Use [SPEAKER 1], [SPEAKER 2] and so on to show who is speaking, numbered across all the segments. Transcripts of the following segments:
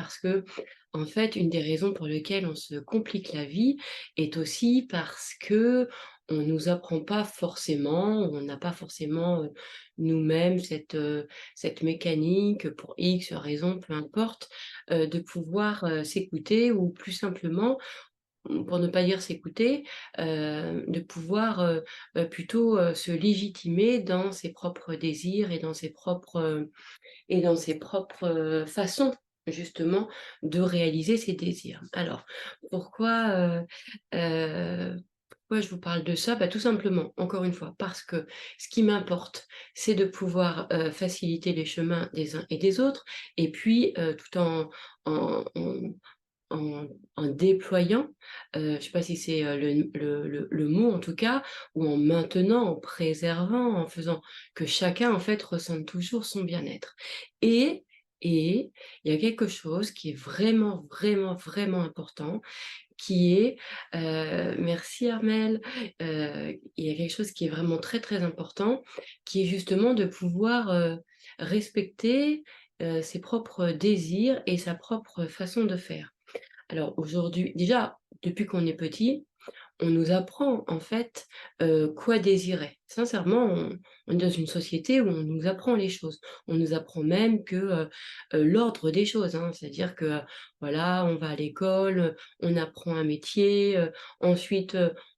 [SPEAKER 1] parce que, en fait, une des raisons pour lesquelles on se complique la vie est aussi parce que on nous apprend pas forcément, on n'a pas forcément, nous-mêmes cette mécanique pour X raison, peu importe, de pouvoir, s'écouter ou plus simplement, pour ne pas dire s'écouter, de pouvoir, plutôt, se légitimer dans ses propres désirs et dans ses propres façons justement de réaliser ses désirs. Alors pourquoi, pourquoi je vous parle de ça? Bah, tout simplement, encore une fois, parce que ce qui m'importe, c'est de pouvoir, faciliter les chemins des uns et des autres et puis, tout en en en déployant, je ne sais pas si c'est, le mot en tout cas, ou en maintenant, en préservant, en faisant que chacun en fait ressente toujours son bien-être. Et et il y a quelque chose qui est vraiment, vraiment, vraiment important, qui est, merci Armelle, il y a quelque chose qui est vraiment très, très important, qui est justement de pouvoir, respecter, ses propres désirs et sa propre façon de faire. Alors aujourd'hui déjà, depuis qu'on est petit, on nous apprend en fait, quoi désirer. Sincèrement, on est dans une société où on nous apprend les choses. On nous apprend même que, l'ordre des choses, hein. C'est-à-dire que, voilà, on va à l'école, on apprend un métier, ensuite,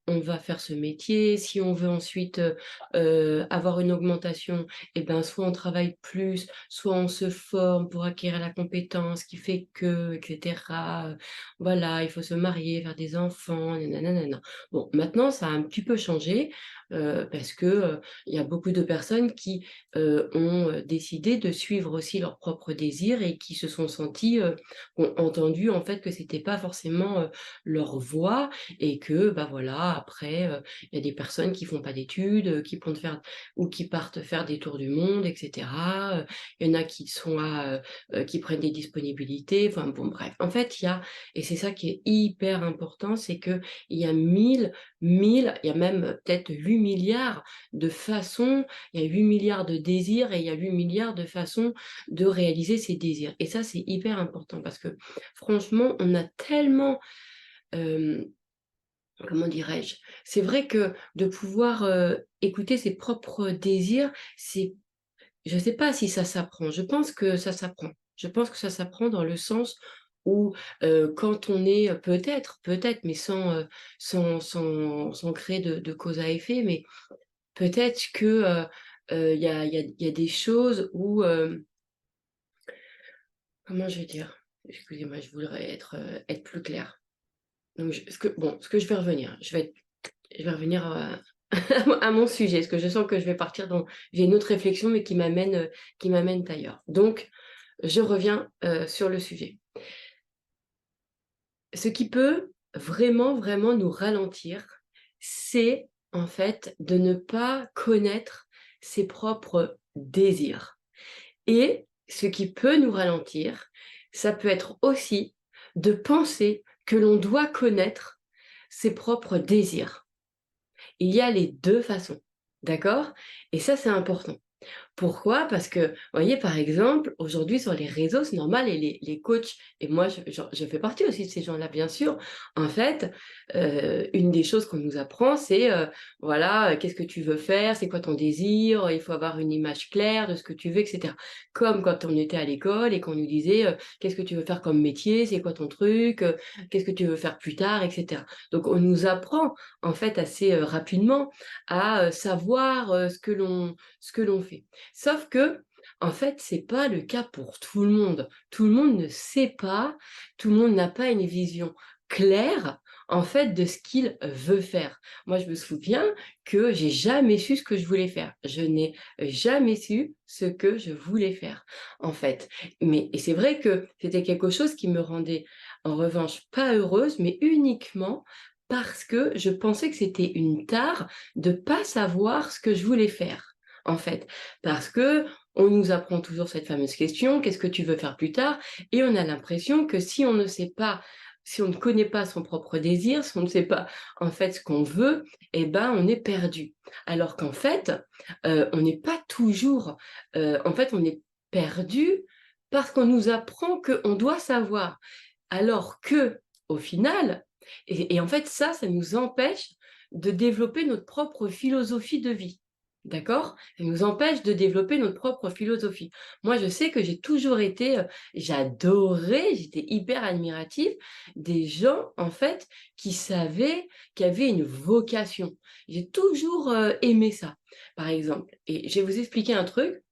[SPEAKER 1] on va faire ce métier. Si on veut ensuite, avoir une augmentation et ben, soit on travaille plus, soit on se forme pour acquérir la compétence qui fait que et cetera, voilà, il faut se marier, faire des enfants, na. Bon, maintenant, ça a un petit peu changé, parce que, il y a beaucoup de personnes qui, ont, décidé de suivre aussi leurs propres désirs et qui se sont senties, ont entendu en fait que c'était pas forcément, leur voie et que, bah, voilà, après, il y a des personnes qui font pas d'études, qui partent faire des tours du monde et cetera, il y en a qui sont qui prennent des disponibilités, enfin bon bref. En fait, il y a et c'est ça qui est hyper important, c'est qu'il y a il y a même peut-être 8 milliards de façons, il y a 8 milliards de désirs et il y a 8 milliards de façons de réaliser ces désirs. Et ça, c'est hyper important parce que franchement, on a tellement, hem, comment dirais-je? C'est vrai que de pouvoir, écouter ses propres désirs, c'est je ne sais pas si ça s'apprend. Je pense que ça s'apprend. Je pense que ça s'apprend dans le sens où, quand on est peut-être, mais sans créer de cause à effet, mais peut-être que, il y a des choses où, comment je vais dire? Excusez-moi, je voudrais être plus claire. Donc ce que je vais revenir, je vais revenir, à mon sujet, parce que je sens que je vais partir dans j'ai une autre réflexion, mais qui m'amène ailleurs. Donc je reviens, sur le sujet. Ce qui peut vraiment, vraiment nous ralentir, c'est en fait de ne pas connaître ses propres désirs. Et ce qui peut nous ralentir, ça peut être aussi de penser que l'on doit connaître ses propres désirs. Il y a les 2 façons, d'accord? Et ça, c'est important. Pourquoi? Parce que, vous voyez, par exemple, aujourd'hui sur les réseaux, c'est normal et les coachs et moi je fais partie aussi de ces gens-là, bien sûr. En fait, une des choses qu'on nous apprend, c'est, voilà, qu'est-ce que tu veux faire? C'est quoi ton désir? Il faut avoir une image claire de ce que tu veux et cetera. Comme quand on était à l'école et qu'on nous disait, «Qu'est-ce que tu veux faire comme métier? C'est quoi ton truc? Qu'est-ce que tu veux faire plus tard?» et cetera. Donc on nous apprend, en fait, assez, rapidement à, savoir, ce que l'on fait. Sauf que, en fait, c'est pas le cas pour tout le monde. Tout le monde ne sait pas, tout le monde n'a pas une vision claire, en fait, de ce qu'il veut faire. Moi, je me souviens que j'ai jamais su ce que je voulais faire. Je n'ai jamais su ce que je voulais faire, en fait. Et c'est vrai que c'était quelque chose qui me rendait, en revanche, pas heureuse, mais uniquement parce que je pensais que c'était une tare de pas savoir ce que je voulais faire, en fait. Parce que on nous apprend toujours cette fameuse question: «Qu'est-ce que tu veux faire plus tard?» et on a l'impression que si on ne sait pas, si on ne connaît pas son propre désir, si on ne sait pas, en fait, ce qu'on veut, et ben, on est perdu. Alors qu'en fait, on n'est pas toujours, en fait, on est perdu parce qu'on nous apprend qu'on doit savoir. Alors que, au final, et en fait, ça nous empêche de développer notre propre philosophie de vie. D'accord? Ça nous empêche de développer notre propre philosophie. Moi, je sais que j'ai toujours été, j'adorais, j'étais hyper admirative des gens, en fait, qui savaient, qui avaient une vocation. J'ai toujours aimé ça, par exemple. Et je vais vous expliquer un truc.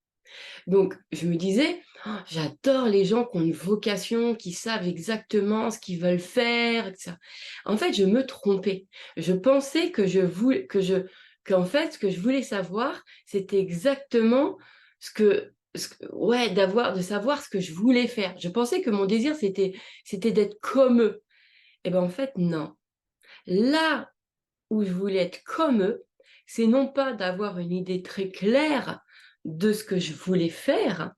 [SPEAKER 1] Donc, je me disais, oh, j'adore les gens qui ont une vocation, qui savent exactement ce qu'ils veulent faire, etc. En fait, je me trompais. Je pensais que qu'en fait, ce que je voulais savoir, c'était exactement ouais, de savoir ce que je voulais faire. Je pensais que mon désir, c'était d'être comme eux. Et ben, en fait, non. Là où je voulais être comme eux, c'est non pas d'avoir une idée très claire de ce que je voulais faire,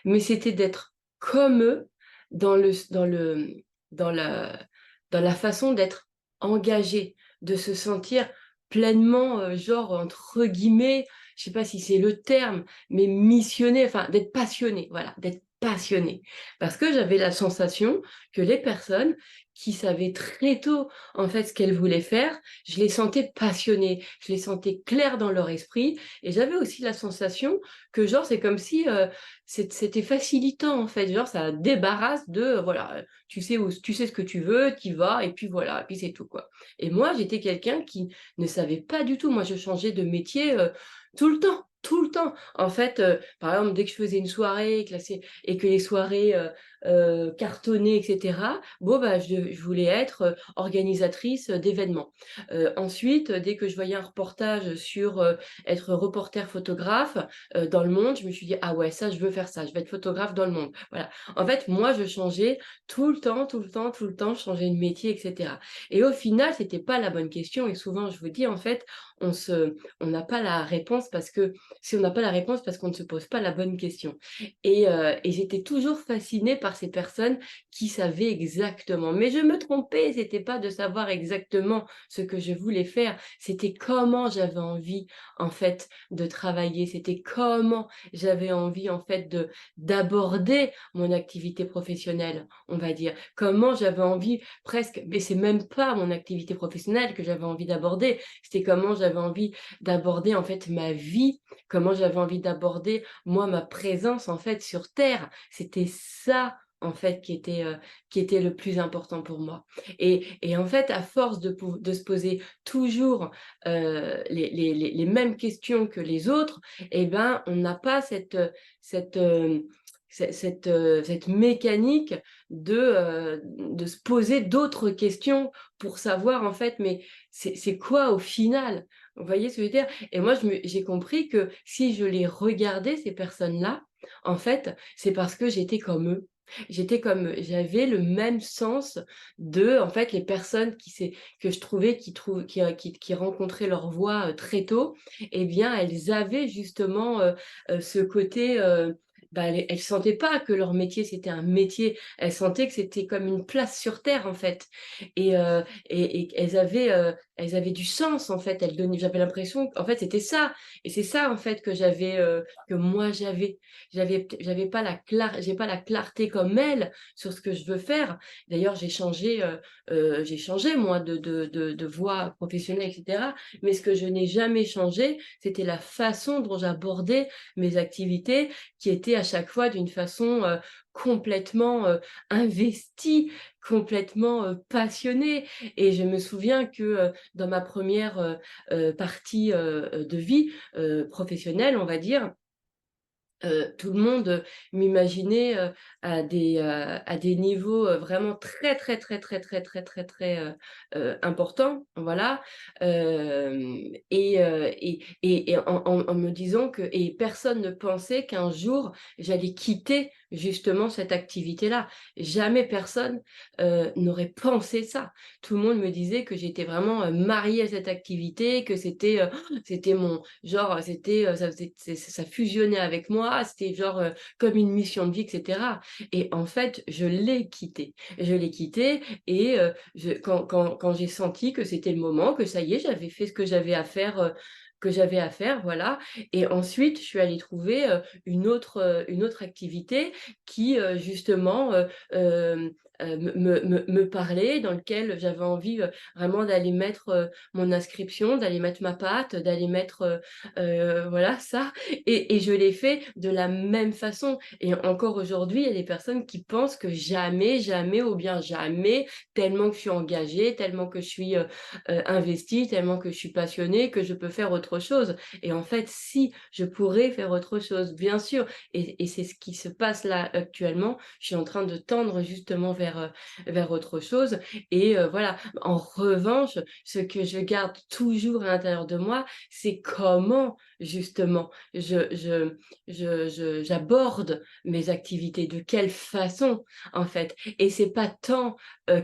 [SPEAKER 1] mais c'était d'être comme eux dans le, dans le, dans la, dans la façon d'être engagé, de se sentir pleinement, genre, entre guillemets, je sais pas si c'est le terme, mais missionné, enfin, d'être passionné, voilà, d'être passionné. Parce que j'avais la sensation que les personnes qui savaient très tôt, en fait, ce qu'elles voulaient faire, je les sentais passionnées, je les sentais claires dans leur esprit, et j'avais aussi la sensation que, genre, c'est comme si c'était facilitant, en fait, genre, ça débarrasse de, voilà, tu sais ce que tu veux, tu y vas, et puis voilà, et puis c'est tout, quoi. Et moi, j'étais quelqu'un qui ne savait pas du tout. Moi, je changeais de métier tout le temps. Tout le temps. En fait, par exemple, dès que je faisais une soirée et que les soirées cartonnaient, etc., bon, bah, je voulais être organisatrice d'événements. Ensuite, dès que je voyais un reportage sur être reporter photographe dans le monde, je me suis dit, ah ouais, ça, je veux faire ça, je vais être photographe dans le monde. Voilà. En fait, moi, je changeais tout le temps, tout le temps, tout le temps, je changeais de métier, etc. Et au final, c'était pas la bonne question. Et souvent, je vous dis, en fait, on n'a pas la réponse parce que, si on n'a pas la réponse, parce qu'on ne se pose pas la bonne question. Et j'étais toujours fascinée par ces personnes qui savaient exactement. Mais je me trompais, c'était pas de savoir exactement ce que je voulais faire, c'était comment j'avais envie, en fait, de travailler, c'était comment j'avais envie, en fait, d'aborder mon activité professionnelle, on va dire. Comment j'avais envie, presque, mais c'est même pas mon activité professionnelle que j'avais envie d'aborder, c'était comment j'avais envie d'aborder, en fait, ma vie, comment j'avais envie d'aborder, moi, ma présence, en fait, sur Terre. C'était ça, en fait, qui était le plus important pour moi. Et en fait, à force de se poser toujours les mêmes questions que les autres, eh ben, on n'a pas cette, euh, cette mécanique de se poser d'autres questions pour savoir, en fait, mais c'est quoi au final? Vous voyez ce que je veux dire? Et moi, j'ai compris que si je les regardais, ces personnes-là, en fait, c'est parce que j'étais comme eux. J'étais comme eux. J'avais le même sens de, en fait, les personnes que je trouvais qui rencontraient leur voie très tôt, eh bien, elles avaient justement ce côté. Bah, elles sentaient pas que leur métier c'était un métier, elles sentaient que c'était comme une place sur terre en fait, et elles avaient du sens en fait. J'avais l'impression qu'en fait c'était ça, et c'est ça en fait que moi j'ai pas la clarté comme elle sur ce que je veux faire. D'ailleurs, j'ai changé moi de voie professionnelle, etc. Mais ce que je n'ai jamais changé, c'était la façon dont j'abordais mes activités, qui était à chaque fois d'une façon complètement investie, complètement passionnée. Et je me souviens que dans ma première partie de vie professionnelle, on va dire, tout le monde m'imaginait à des niveaux vraiment très, très, très, très, très, très, très, très importants, voilà. En me disant et personne ne pensait qu'un jour, j'allais quitter justement cette activité-là. Jamais personne n'aurait pensé ça. Tout le monde me disait que j'étais vraiment mariée à cette activité, que c'était mon genre, ça fusionnait avec moi, c'était genre comme une mission de vie, etc. Et en fait, je l'ai quitté. Je l'ai quitté et quand j'ai senti que c'était le moment, que ça y est, j'avais fait ce que j'avais à faire que j'avais à faire, voilà. Et ensuite, je suis allée trouver, une autre activité qui, justement, me parlait, dans lequel j'avais envie, vraiment d'aller mettre, mon inscription, d'aller mettre ma patte, d'aller mettre, voilà ça. Et je l'ai fait de la même façon. Et encore aujourd'hui, il y a des personnes qui pensent que jamais, jamais ou bien jamais, tellement que je suis engagée, tellement que je suis, investie, tellement que je suis passionnée, que je peux faire autre chose. Et en fait, si, je pourrais faire autre chose, bien sûr. Et c'est ce qui se passe là actuellement. Je suis en train de tendre justement vers autre chose. Et voilà. En revanche, ce que je garde toujours à l'intérieur de moi, c'est comment justement j'aborde mes activités, de quelle façon en fait. Et c'est pas tant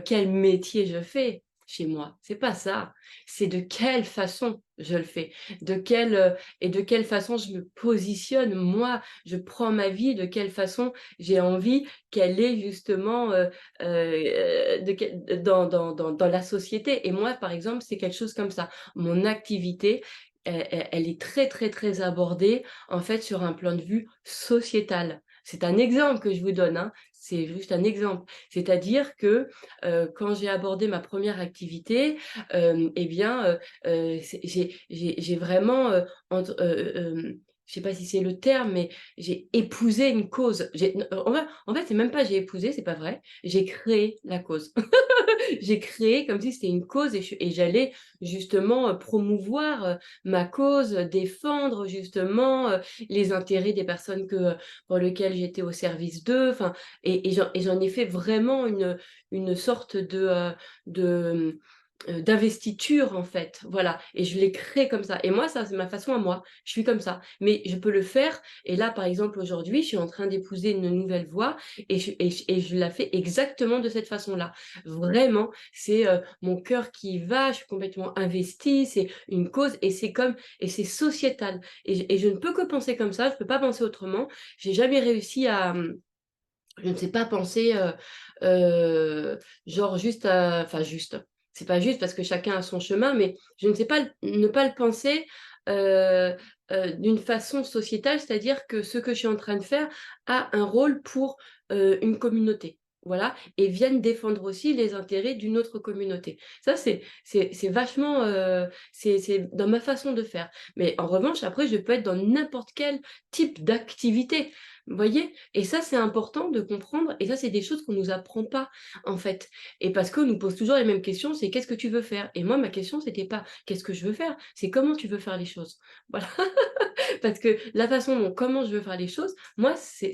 [SPEAKER 1] quel métier je fais chez moi, c'est pas ça. C'est de quelle façon je le fais, et de quelle façon je me positionne moi, je prends ma vie, de quelle façon j'ai envie qu'elle est justement dans la société. Et moi, par exemple, c'est quelque chose comme ça. Mon activité, elle est très, très, très abordée, en fait, sur un plan de vue sociétal. C'est un exemple que je vous donne, hein, c'est juste un exemple. C'est-à-dire que, quand j'ai abordé ma première activité, eh bien, j'ai vraiment, je sais pas si c'est le terme, mais j'ai épousé une cause. En fait, c'est même pas j'ai épousé, c'est pas vrai, j'ai créé la cause. J'ai créé comme si c'était une cause et j'allais justement promouvoir ma cause, défendre justement les intérêts des personnes pour lesquelles j'étais au service d'eux. Enfin, et j'en ai fait vraiment une sorte d'investiture en fait, voilà. Et je l'ai créé comme ça. Et moi, ça, c'est ma façon à moi. Je suis comme ça. Mais je peux le faire. Et là, par exemple, aujourd'hui, je suis en train d'épouser une nouvelle voie et je la fais exactement de cette façon-là. Vraiment, c'est mon cœur qui y va, je suis complètement investie, c'est une cause et c'est sociétal. Et je ne peux que penser comme ça, je ne peux pas penser autrement. J'ai jamais réussi à, je ne sais pas penser, genre juste, enfin juste, c'est pas juste parce que chacun a son chemin, mais je ne sais pas ne pas le penser euh, d'une façon sociétale, c'est-à-dire que ce que je suis en train de faire a un rôle pour une communauté. Voilà, et viennent défendre aussi les intérêts d'une autre communauté. Ça, c'est vachement, c'est dans ma façon de faire. Mais en revanche, après, je peux être dans n'importe quel type d'activité. Vous voyez? Et ça, c'est important de comprendre. Et ça, c'est des choses qu'on ne nous apprend pas, en fait. Et parce qu'on nous pose toujours les mêmes questions, c'est qu'est-ce que tu veux faire? Et moi, ma question, c'était pas qu'est-ce que je veux faire, c'est comment tu veux faire les choses. Voilà. Parce que la façon dont comment je veux faire les choses, moi, c'est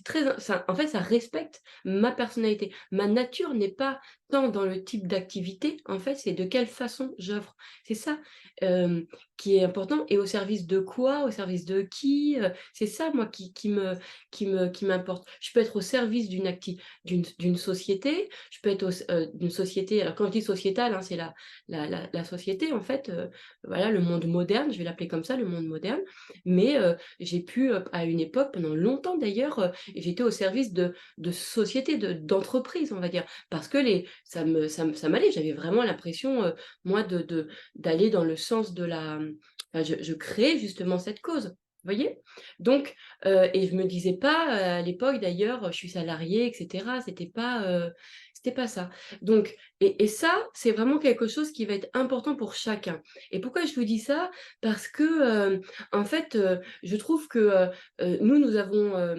[SPEAKER 1] très, en fait, ça respecte ma personnalité. Ma nature n'est pas tant dans le type d'activité, en fait, c'est de quelle façon j'œuvre. C'est ça euh, qui est important. Et au service de quoi? Au service de qui? C'est ça, moi, qui m'importe. Je peux être au service d'une société, je peux être d'une société, alors quand je dis sociétale, hein, c'est la société, en fait, voilà, le monde moderne, je vais l'appeler comme ça, le monde moderne. Mais j'ai pu, à une époque, pendant longtemps d'ailleurs, j'étais au service de sociétés, d'entreprises, on va dire, parce que ça m'allait, j'avais vraiment l'impression, moi, d'aller dans le sens de la... Enfin, je créais justement cette cause. Vous voyez? Donc, et je me disais pas à l'époque d'ailleurs, je suis salariée, etc. C'était pas ça. Donc, et ça, c'est vraiment quelque chose qui va être important pour chacun. Et pourquoi je vous dis ça? Parce que en fait, je trouve que nous avons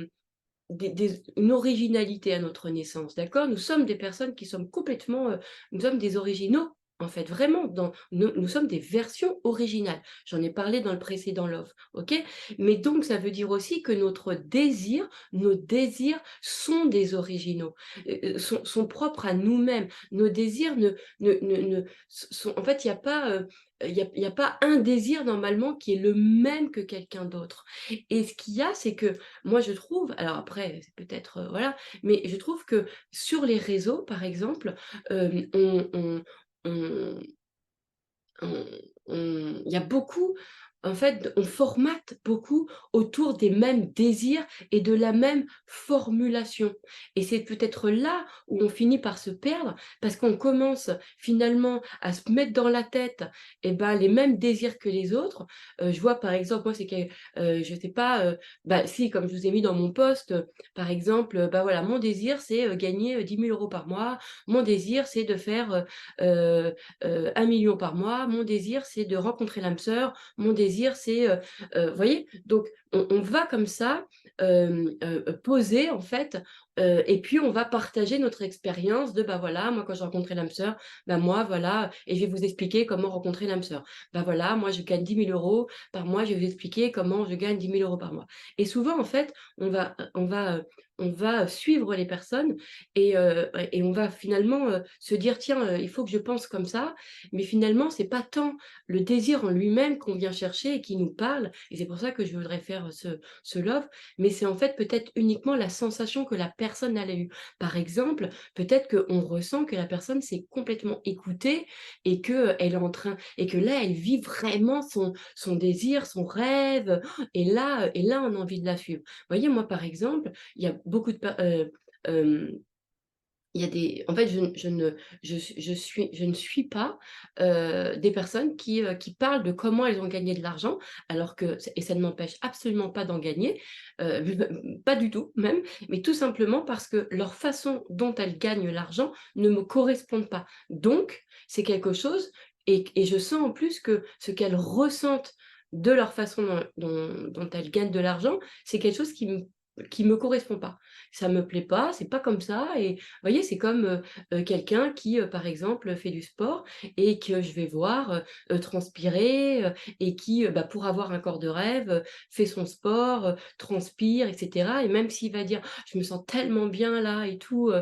[SPEAKER 1] une originalité à notre naissance, d'accord? Nous sommes des personnes qui sommes complètement, nous sommes des originaux, en fait, vraiment, nous sommes des versions originales. J'en ai parlé dans le précédent Love, ok? Mais donc, ça veut dire aussi que nos désirs sont des originaux, sont propres à nous-mêmes. Nos désirs en fait, il n'y a pas... il y a pas un désir normalement qui est le même que quelqu'un d'autre. Et ce qu'il y a, c'est que moi, je trouve, alors après, c'est peut-être, voilà, mais je trouve que sur les réseaux, par exemple, on, on- on- il y a beaucoup, en fait, on formate beaucoup autour des mêmes désirs et de la même formulation. Et c'est peut-être là où on finit par se perdre, parce qu'on commence finalement à se mettre dans la tête, eh ben, les mêmes désirs que les autres. Je vois par exemple, moi, c'est que, je sais pas, bah, si, comme je vous ai mis dans mon post, par exemple, bah voilà, mon désir, c'est gagner 10 000 euros par mois. Mon désir, c'est de faire 1 million par mois. Mon désir, c'est de rencontrer l'âme sœur. Mon désir, c'est, vous voyez? Donc on va comme ça, poser en fait, et puis on va partager notre expérience de, bah, voilà, moi quand j'ai rencontré l'âme sœur, bah, moi voilà et je vais vous expliquer comment rencontrer l'âme sœur. Bah, voilà, moi je gagne 10 000 euros par mois, je vais vous expliquer comment je gagne 10 000 euros par mois. Et souvent en fait, on va suivre les personnes et on va finalement, se dire: «Tiens, il faut que je pense comme ça», mais finalement c'est pas tant le désir en lui-même qu'on vient chercher et qui nous parle, et c'est pour ça que je voudrais faire ce love, mais c'est en fait peut-être uniquement la sensation que la personne elle a eue. Par exemple, peut-être qu'on ressent que la personne s'est complètement écoutée et que elle est en train et que là, elle vit vraiment son désir, son rêve, et là, on a envie de la suivre. Vous voyez, moi, par exemple, il y a beaucoup de il y a des en fait, je ne suis pas, des personnes qui parlent de comment elles ont gagné de l'argent, alors que et ça ne m'empêche absolument pas d'en gagner, pas du tout même, mais tout simplement parce que leur façon dont elles gagnent l'argent ne me correspondent pas. Donc c'est quelque chose et je sens en plus que ce qu'elles ressentent de leur façon dont elles gagnent de l'argent, c'est quelque chose qui me correspond pas. Ça me plaît pas, c'est pas comme ça et vous voyez, c'est comme, quelqu'un qui, par exemple, fait du sport et que je vais voir, transpirer, et qui, bah, pour avoir un corps de rêve, fait son sport, transpire et cetera, et même s'il va dire: «Je me sens tellement bien là et tout»,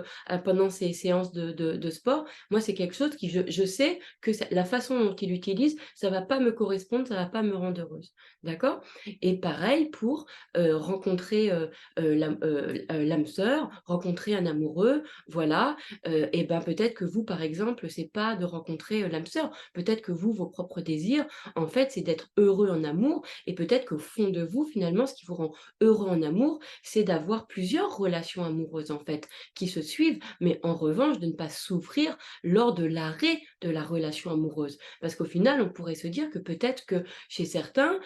[SPEAKER 1] pendant ses séances de sport, moi, c'est quelque chose qui je sais que ça la façon dont il utilise, ça va pas me correspondre, ça va pas me rendre heureuse. D'accord? Et pareil pour, rencontrer, l'âme sœur, rencontrer un amoureux, voilà, et ben, peut-être que vous, par exemple, c'est pas de rencontrer, l'âme sœur. Peut-être que vous, vos propres désirs, en fait, c'est d'être heureux en amour et peut-être qu'au fond de vous, finalement, ce qui vous rend heureux en amour, c'est d'avoir plusieurs relations amoureuses, en fait, qui se suivent, mais en revanche, de ne pas souffrir lors de l'arrêt de la relation amoureuse. Parce qu'au final, on pourrait se dire que peut-être que chez certains,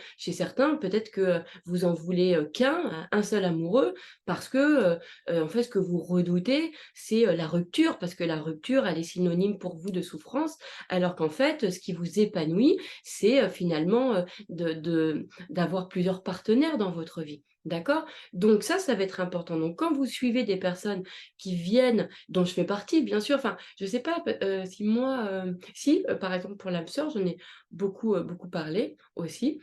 [SPEAKER 1] peut-être que vous en voulez, qu'un, un seul amoureux parce que, en fait, ce que vous redoutez, c'est, la rupture, parce que la rupture, elle est synonyme pour vous de souffrance, alors qu'en fait, ce qui vous épanouit, c'est, finalement, d'avoir plusieurs partenaires dans votre vie. D'accord? Donc ça va être important. Donc quand vous suivez des personnes qui viennent dont je fais partie, bien sûr, enfin, je sais pas, si moi, si, par exemple, pour l'âme sœur, j'en ai beaucoup parlé aussi.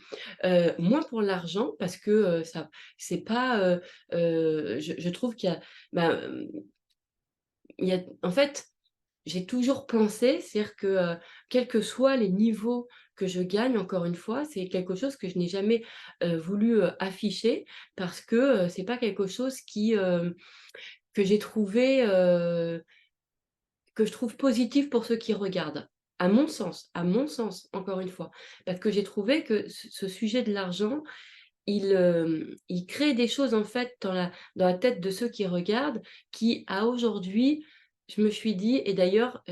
[SPEAKER 1] Moins pour l'argent parce que, ça c'est pas, je trouve qu'il y a, ben, il y a en fait, j'ai toujours pensé, c'est-à-dire que, quels que soient les niveaux que je gagne, encore une fois, c'est quelque chose que je n'ai jamais, voulu, afficher parce que, c'est pas quelque chose que j'ai trouvé, que je trouve positif pour ceux qui regardent. À mon sens, encore une fois. Parce que j'ai trouvé que ce sujet de l'argent, il crée des choses en fait dans la tête de ceux qui regardent, qui à aujourd'hui, je me suis dit, et d'ailleurs,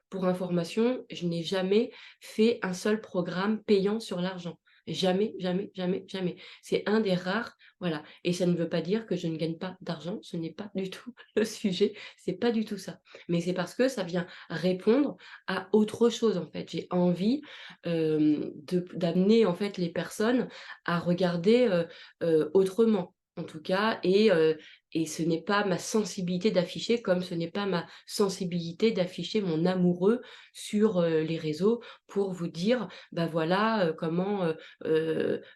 [SPEAKER 1] pour information, je n'ai jamais fait un seul programme payant sur l'argent. Jamais, jamais, jamais, jamais. C'est un des rares, voilà, et ça ne veut pas dire que je ne gagne pas d'argent, ce n'est pas du tout le sujet, c'est pas du tout ça. Mais c'est parce que ça vient répondre à autre chose en fait. J'ai envie, d'amener en fait les personnes à regarder, autrement, en tout cas, et ce n'est pas ma sensibilité d'afficher comme ce n'est pas ma sensibilité d'afficher mon amoureux sur, les réseaux pour vous dire: «Bah, voilà, comment,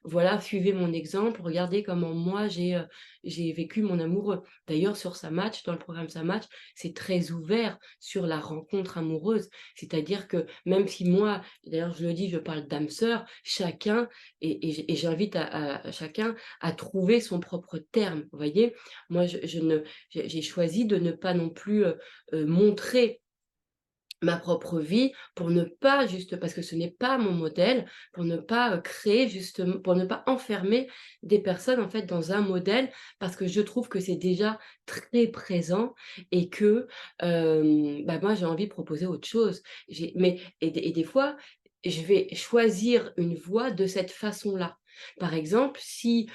[SPEAKER 1] voilà, suivez mon exemple, regardez comment moi j'ai vécu mon amoureux». D'ailleurs sur Sa Match, dans le programme Sa Match, c'est très ouvert sur la rencontre amoureuse. C'est-à-dire que même si moi, d'ailleurs je le dis, je parle d'âme sœur, chacun et j'invite à chacun à trouver son propre terme, vous voyez? Moi, je ne j'ai choisi de ne pas non plus, montrer ma propre vie pour ne pas parce que ce n'est pas mon modèle, pour ne pas, créer justement pour ne pas enfermer des personnes, en fait, dans un modèle parce que je trouve que c'est déjà très présent et que, moi, j'ai envie de proposer autre chose. J'ai mais et des fois, je vais choisir une voie de cette façon-là. Par exemple, si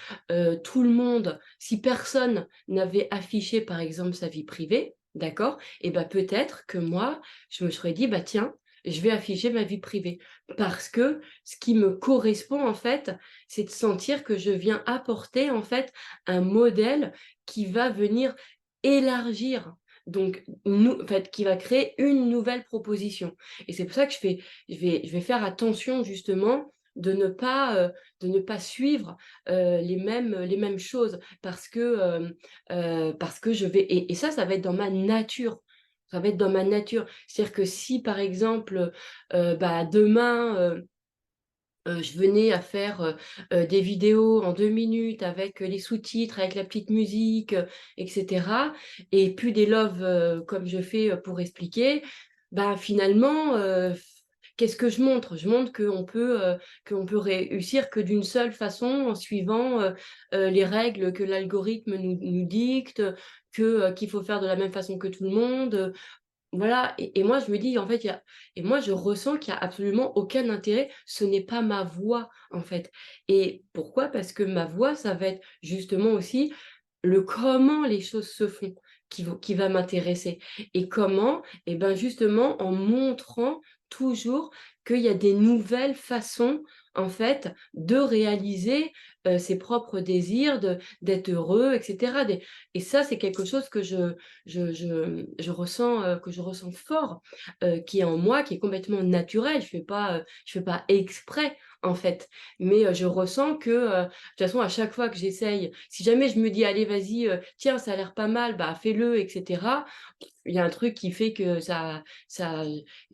[SPEAKER 1] personne n'avait affiché, par exemple, sa vie privée, d'accord? Et bah, peut-être que moi, je me serais dit: «Bah, tiens, je vais afficher ma vie privée». Parce que ce qui me correspond, en fait, c'est de sentir que je viens apporter, en fait, un modèle qui va venir élargir, donc en fait, qui va créer une nouvelle proposition et c'est pour ça que je vais faire attention justement de ne pas, suivre, les mêmes choses parce que je vais et ça va être dans ma nature. Ça va être dans ma nature. C'est-à-dire que si par exemple, demain, je venais à faire, des vidéos en 2 minutes avec, les sous-titres, avec la petite musique, et cetera et plus des loves, comme je fais, pour expliquer, finalement, qu'est-ce que je montre? Je montre qu'on peut réussir que d'une seule façon en suivant, les règles que l'algorithme nous dicte, qu'il faut faire de la même façon que tout le monde, voilà et moi je me dis en fait il y a et moi je ressens qu'il y a absolument aucun intérêt, ce n'est pas ma voix en fait et pourquoi? Parce que ma voix ça va être justement aussi le comment les choses se font qui va m'intéresser et comment? Et ben, justement en montrant toujours qu'il y a des nouvelles façons en fait de réaliser, ses propres désirs, d'être heureux et cetera des et ça c'est quelque chose que je ressens fort, qui est en moi, qui est complètement naturel. Je fais pas exprès, en fait. Mais, je ressens que, de toute façon, à chaque fois que j'essaye, si jamais je me dis: «Allez, vas-y, tiens, ça a l'air pas mal, bah, fais-le» et cetera. Il y a un truc qui fait que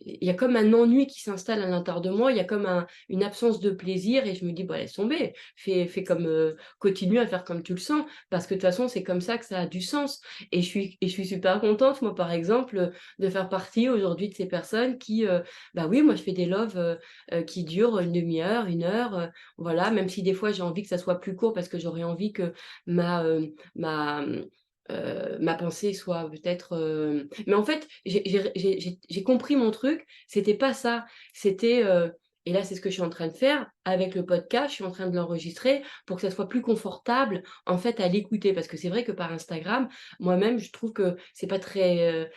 [SPEAKER 1] il y a comme un ennui qui s'installe à l'intérieur de moi. Il y a comme une absence de plaisir et je me dis: «Bah, laisse tomber, fais comme, continue à faire comme tu le sens parce que de toute façon, c'est comme ça que ça a du sens». Et je suis super contente, moi, par exemple, de faire partie aujourd'hui de ces personnes qui, oui, moi, je fais des loves, qui durent une demi heure, une heure, voilà, même si des fois j'ai envie que ça soit plus court parce que j'aurais envie que ma, ma pensée soit peut-être, mais en fait, j'ai compris mon truc, c'était pas ça, c'était, et là, c'est ce que je suis en train de faire avec le podcast, je suis en train de l'enregistrer pour que ça soit plus confortable, en fait, à l'écouter. Parce que c'est vrai que par Instagram, moi-même, je trouve que c'est pas très,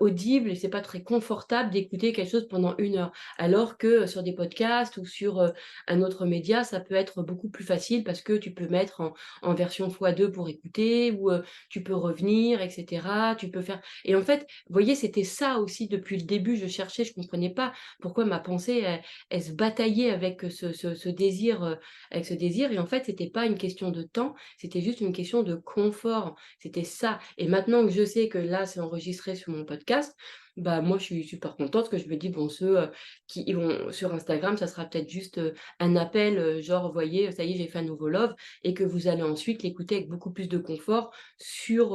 [SPEAKER 1] audible et c'est pas très confortable d'écouter quelque chose pendant 1 heure. Alors que, sur des podcasts ou sur, un autre média, ça peut être beaucoup plus facile parce que tu peux mettre en version x2 pour écouter ou, tu peux revenir et cetera, tu peux faire et en fait, vous voyez, c'était ça aussi depuis le début, je cherchais, je comprenais pas pourquoi ma pensée, elle se bataillait avec, ce désir, avec ce désir et en fait, c'était pas une question de temps, c'était juste une question de confort. C'était ça et maintenant que je sais que là, c'est enregistré sur mon podcast, moi, je suis super contente parce que je me dis: «Bon, ceux, qui ils vont sur Instagram, ça sera peut-être juste, un appel, genre, voyez, ça y est, j'ai fait un nouveau love» et que vous allez ensuite l'écouter avec beaucoup plus de confort sur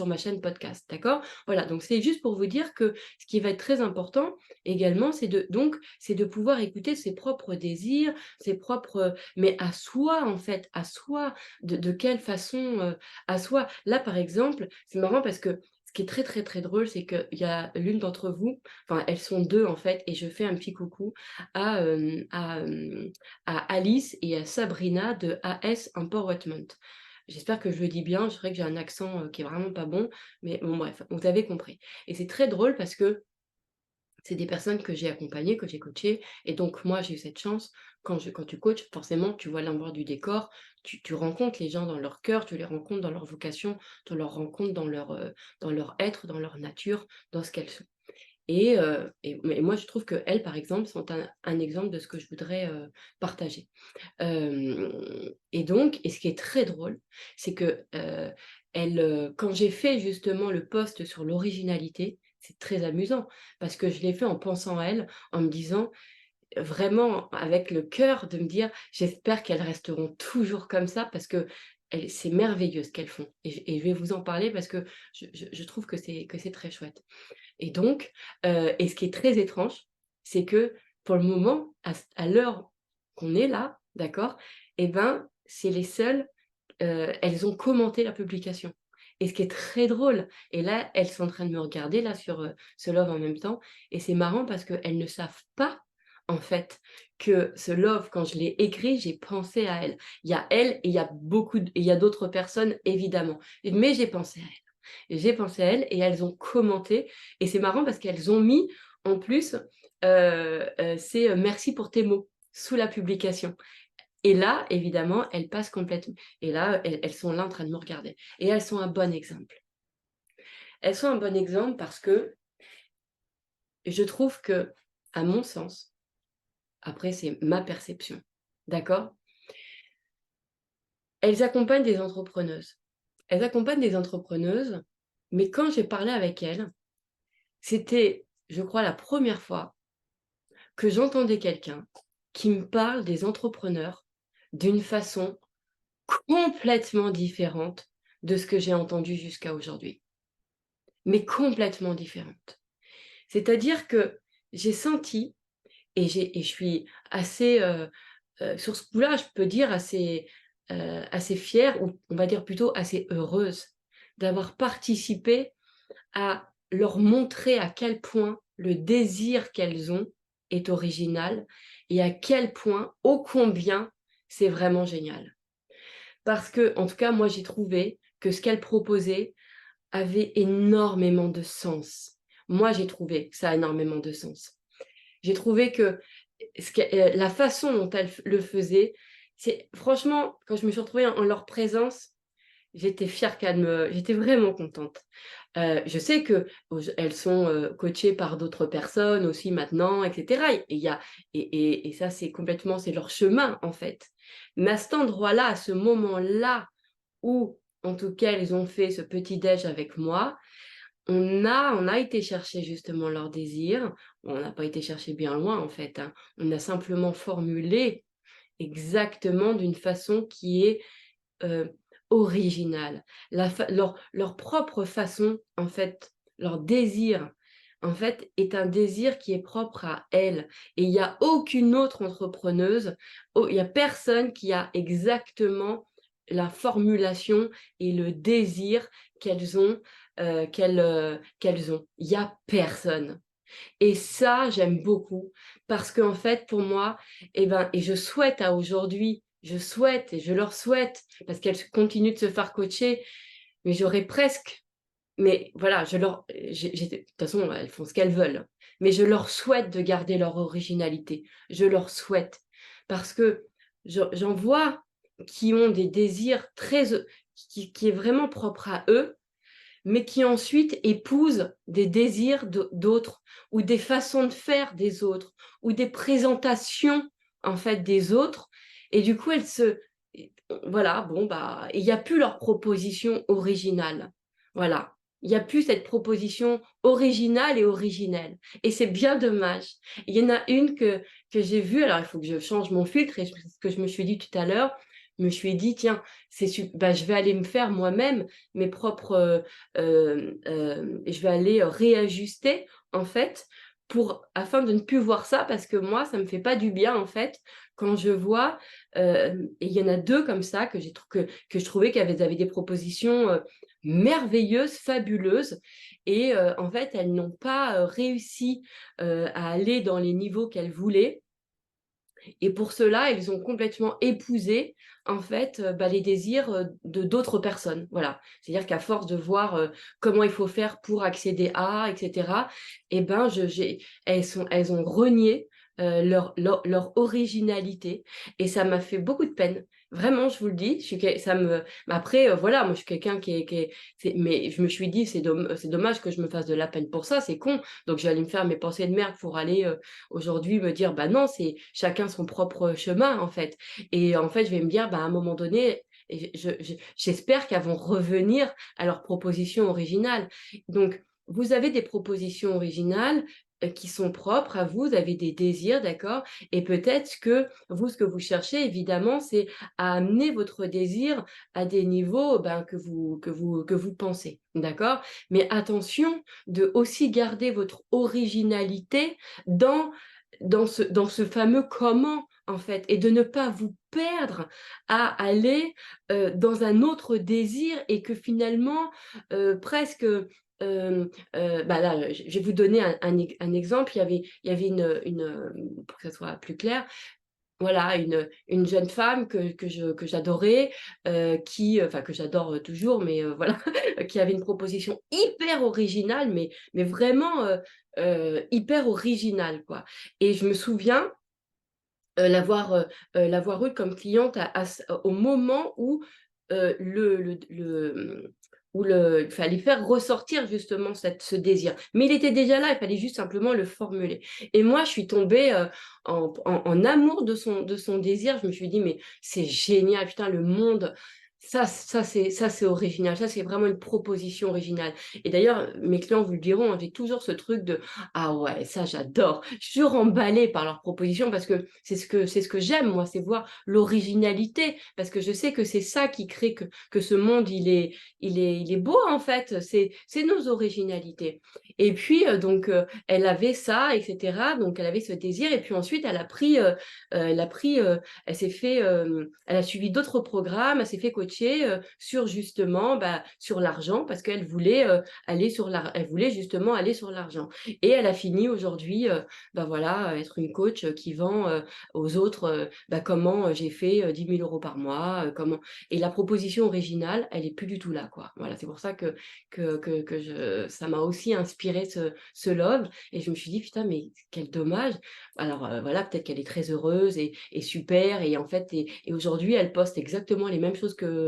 [SPEAKER 1] ma chaîne podcast, d'accord? Voilà, donc c'est juste pour vous dire que ce qui va être très important également, c'est de pouvoir écouter ses propres désirs, ses propres, mais à soi en fait, à soi. De quelle façon, à soi? Là, par exemple, c'est marrant parce que ce qui est très, très, très drôle, c'est qu'il y a l'une d'entre vous, enfin elles sont 2 en fait et je fais un petit coucou à, à Alice et à Sabrina de AS Empowerment. J'espère que je le dis bien, c'est vrai que j'ai un accent, qui est vraiment pas bon, mais bon bref, vous avez compris et c'est très drôle parce que c'est des personnes que j'ai accompagnées, que j'ai coachées et donc moi, j'ai eu cette chance quand tu coaches, forcément, tu vois l'envers du décor, tu rencontres les gens dans leur cœur, tu les rencontres dans leur vocation, tu leur rencontres dans leur être, dans leur nature, dans ce qu'elles sont. Mais moi, je trouve qu'elles, par exemple, sont un exemple de ce que je voudrais, partager. Et ce qui est très drôle, c'est que, quand j'ai fait justement le post sur l'originalité, c'est très amusant parce que je l'ai fait en pensant à elles, en me disant vraiment avec le cœur de me dire: «J'espère qu'elles resteront toujours comme ça» parce qu'elles c'est merveilleux ce qu'elles font. Et je vais vous en parler parce que je trouve que c'est très chouette. Et donc, et ce qui est très étrange, c'est que pour le moment, à l'heure qu'on est là, d'accord, eh ben, c'est les seules, elles ont commenté la publication. Et ce qui est très drôle, et là, elles sont en train de me regarder là sur ce love en même temps, et c'est marrant parce qu'elles ne savent pas, en fait, que ce love, quand je l'ai écrit, j'ai pensé à elles. Il y a elles et il y a il y a d'autres personnes, évidemment. Mais j'ai pensé à elles. Et j'ai pensé à elles et elles ont commenté. Et c'est marrant parce qu'elles ont mis, en plus, c'est merci pour tes mots sous la publication. Et là, évidemment, elles passent complètement. Et là, elles sont là en train de me regarder. Et elles sont un bon exemple. Elles sont un bon exemple parce que je trouve que, à mon sens, après, c'est ma perception, d'accord? Elles accompagnent des entrepreneuses. Elles accompagnent des entrepreneuses, mais quand j'ai parlé avec elles, c'était, je crois, la première fois que j'entendais quelqu'un qui me parle des entrepreneurs d'une façon complètement différente de ce que j'ai entendu jusqu'à aujourd'hui. Mais complètement différente. C'est-à-dire que j'ai senti, et je suis assez, sur ce coup-là, je peux dire assez fière, ou on va dire plutôt assez heureuse, d'avoir participé à leur montrer à quel point le désir qu'elles ont est original et à quel point, ô combien, c'est vraiment génial. Parce que, en tout cas, moi, j'ai trouvé que ce qu'elles proposaient avait énormément de sens. Moi, j'ai trouvé que ça a énormément de sens. J'ai trouvé que la façon dont elles le faisaient, c'est franchement, quand je me suis retrouvée en leur présence, j'étais fière j'étais vraiment contente. Je sais qu'elles sont coachées par d'autres personnes aussi maintenant, etc. Et ça, c'est complètement, c'est leur chemin en fait. Mais à cet endroit-là, à ce moment-là, où en tout cas elles ont fait ce petit déj avec moi, on a été chercher justement leur désir. On n'a pas été chercher bien loin en fait, hein. On a simplement formulé exactement d'une façon qui est euh, originale. Leur propre façon, en fait, leur désir, en fait, est un désir qui est propre à elles. Et il n'y a aucune autre entrepreneuse, il n'y a personne qui a exactement la formulation et le désir qu'elles ont, qu'elles ont. Il n'y a personne. Et ça, j'aime beaucoup parce qu'en fait, pour moi, et je souhaite à aujourd'hui, je souhaite et je leur souhaite, parce qu'elles continuent de se faire coacher, mais j'aurais presque, mais voilà, de toute façon, elles font ce qu'elles veulent, mais je leur souhaite de garder leur originalité. Je leur souhaite parce que j'en vois qui ont des désirs qui est vraiment propre à eux, mais qui ensuite épousent des désirs d'autres, ou des façons de faire des autres, ou des présentations en fait des autres, et du coup voilà, bon bah, il n'y a plus leur proposition originale, voilà. Il n'y a plus cette proposition originale et originelle. Et c'est bien dommage. Il y en a une que j'ai vue, alors il faut que je change mon filtre, et ce que je me suis dit tout à l'heure, je me suis dit, tiens, bah, je vais aller me faire moi-même mes propres, je vais aller réajuster en fait afin de ne plus voir ça, parce que moi ça me fait pas du bien en fait quand je vois, et il y en a deux comme ça que je trouvais avaient des propositions merveilleuses, fabuleuses, et en fait elles n'ont pas réussi à aller dans les niveaux qu'elles voulaient. Et pour cela, ils ont complètement épousé en fait bah, les désirs de d'autres personnes. Voilà. C'est-à-dire qu'à force de voir comment il faut faire pour accéder à, etc., eh ben, elles ont renié leur originalité, et ça m'a fait beaucoup de peine. Vraiment, je vous le dis. Mais après, voilà, moi, je suis quelqu'un mais je me suis dit, c'est dommage que je me fasse de la peine pour ça, c'est con. Donc, j'allais me faire mes pensées de merde pour aller aujourd'hui me dire, bah non, c'est chacun son propre chemin, en fait. Et en fait, je vais me dire, bah, à un moment donné, j'espère qu'elles vont revenir à leurs propositions originales. Donc, vous avez des propositions originales, qui sont propres à vous avez des désirs, d'accord? Et peut-être que vous, ce que vous cherchez, évidemment, c'est à amener votre désir à des niveaux ben, que vous pensez, d'accord? Mais attention de aussi garder votre originalité dans, dans ce fameux comment, en fait, et de ne pas vous perdre à aller dans un autre désir et que finalement, presque... bah là, je vais vous donner un exemple. Il y avait pour que ça soit plus clair, voilà, une jeune femme que j'adorais, enfin que j'adore toujours, mais voilà, qui avait une proposition hyper originale, mais vraiment hyper originale, quoi. Et je me souviens l'avoir eue comme cliente au moment où il fallait faire ressortir justement ce désir. Mais il était déjà là, il fallait juste simplement le formuler. Et moi, je suis tombée en amour de son désir. Je me suis dit, mais c'est génial, putain, le monde, ça c'est original, ça c'est vraiment une proposition originale. Et d'ailleurs, mes clients vous le diront, hein, j'ai toujours ce truc de, ah ouais, ça j'adore. Je suis toujours emballée par leurs propositions parce que c'est ce que j'aime, moi, c'est voir l'originalité, parce que je sais que c'est ça qui crée que ce monde, il est beau, en fait, c'est nos originalités. Et puis, elle avait ça, etc. Donc, elle avait ce désir, et puis ensuite, elle s'est fait, elle a suivi d'autres programmes, elle s'est fait coacher sur justement, bah, sur l'argent, parce qu'elle voulait elle voulait justement aller sur l'argent. Et elle a fini aujourd'hui, bah voilà, être une coach qui vend aux autres bah, comment j'ai fait 10 000 euros par mois, comment... Et la proposition originale, elle est plus du tout là, quoi. Voilà, c'est pour ça ça m'a aussi inspiré ce love. Et je me suis dit, putain, mais quel dommage. Alors voilà, peut-être qu'elle est très heureuse et super. Et en fait, et aujourd'hui, elle poste exactement les mêmes choses que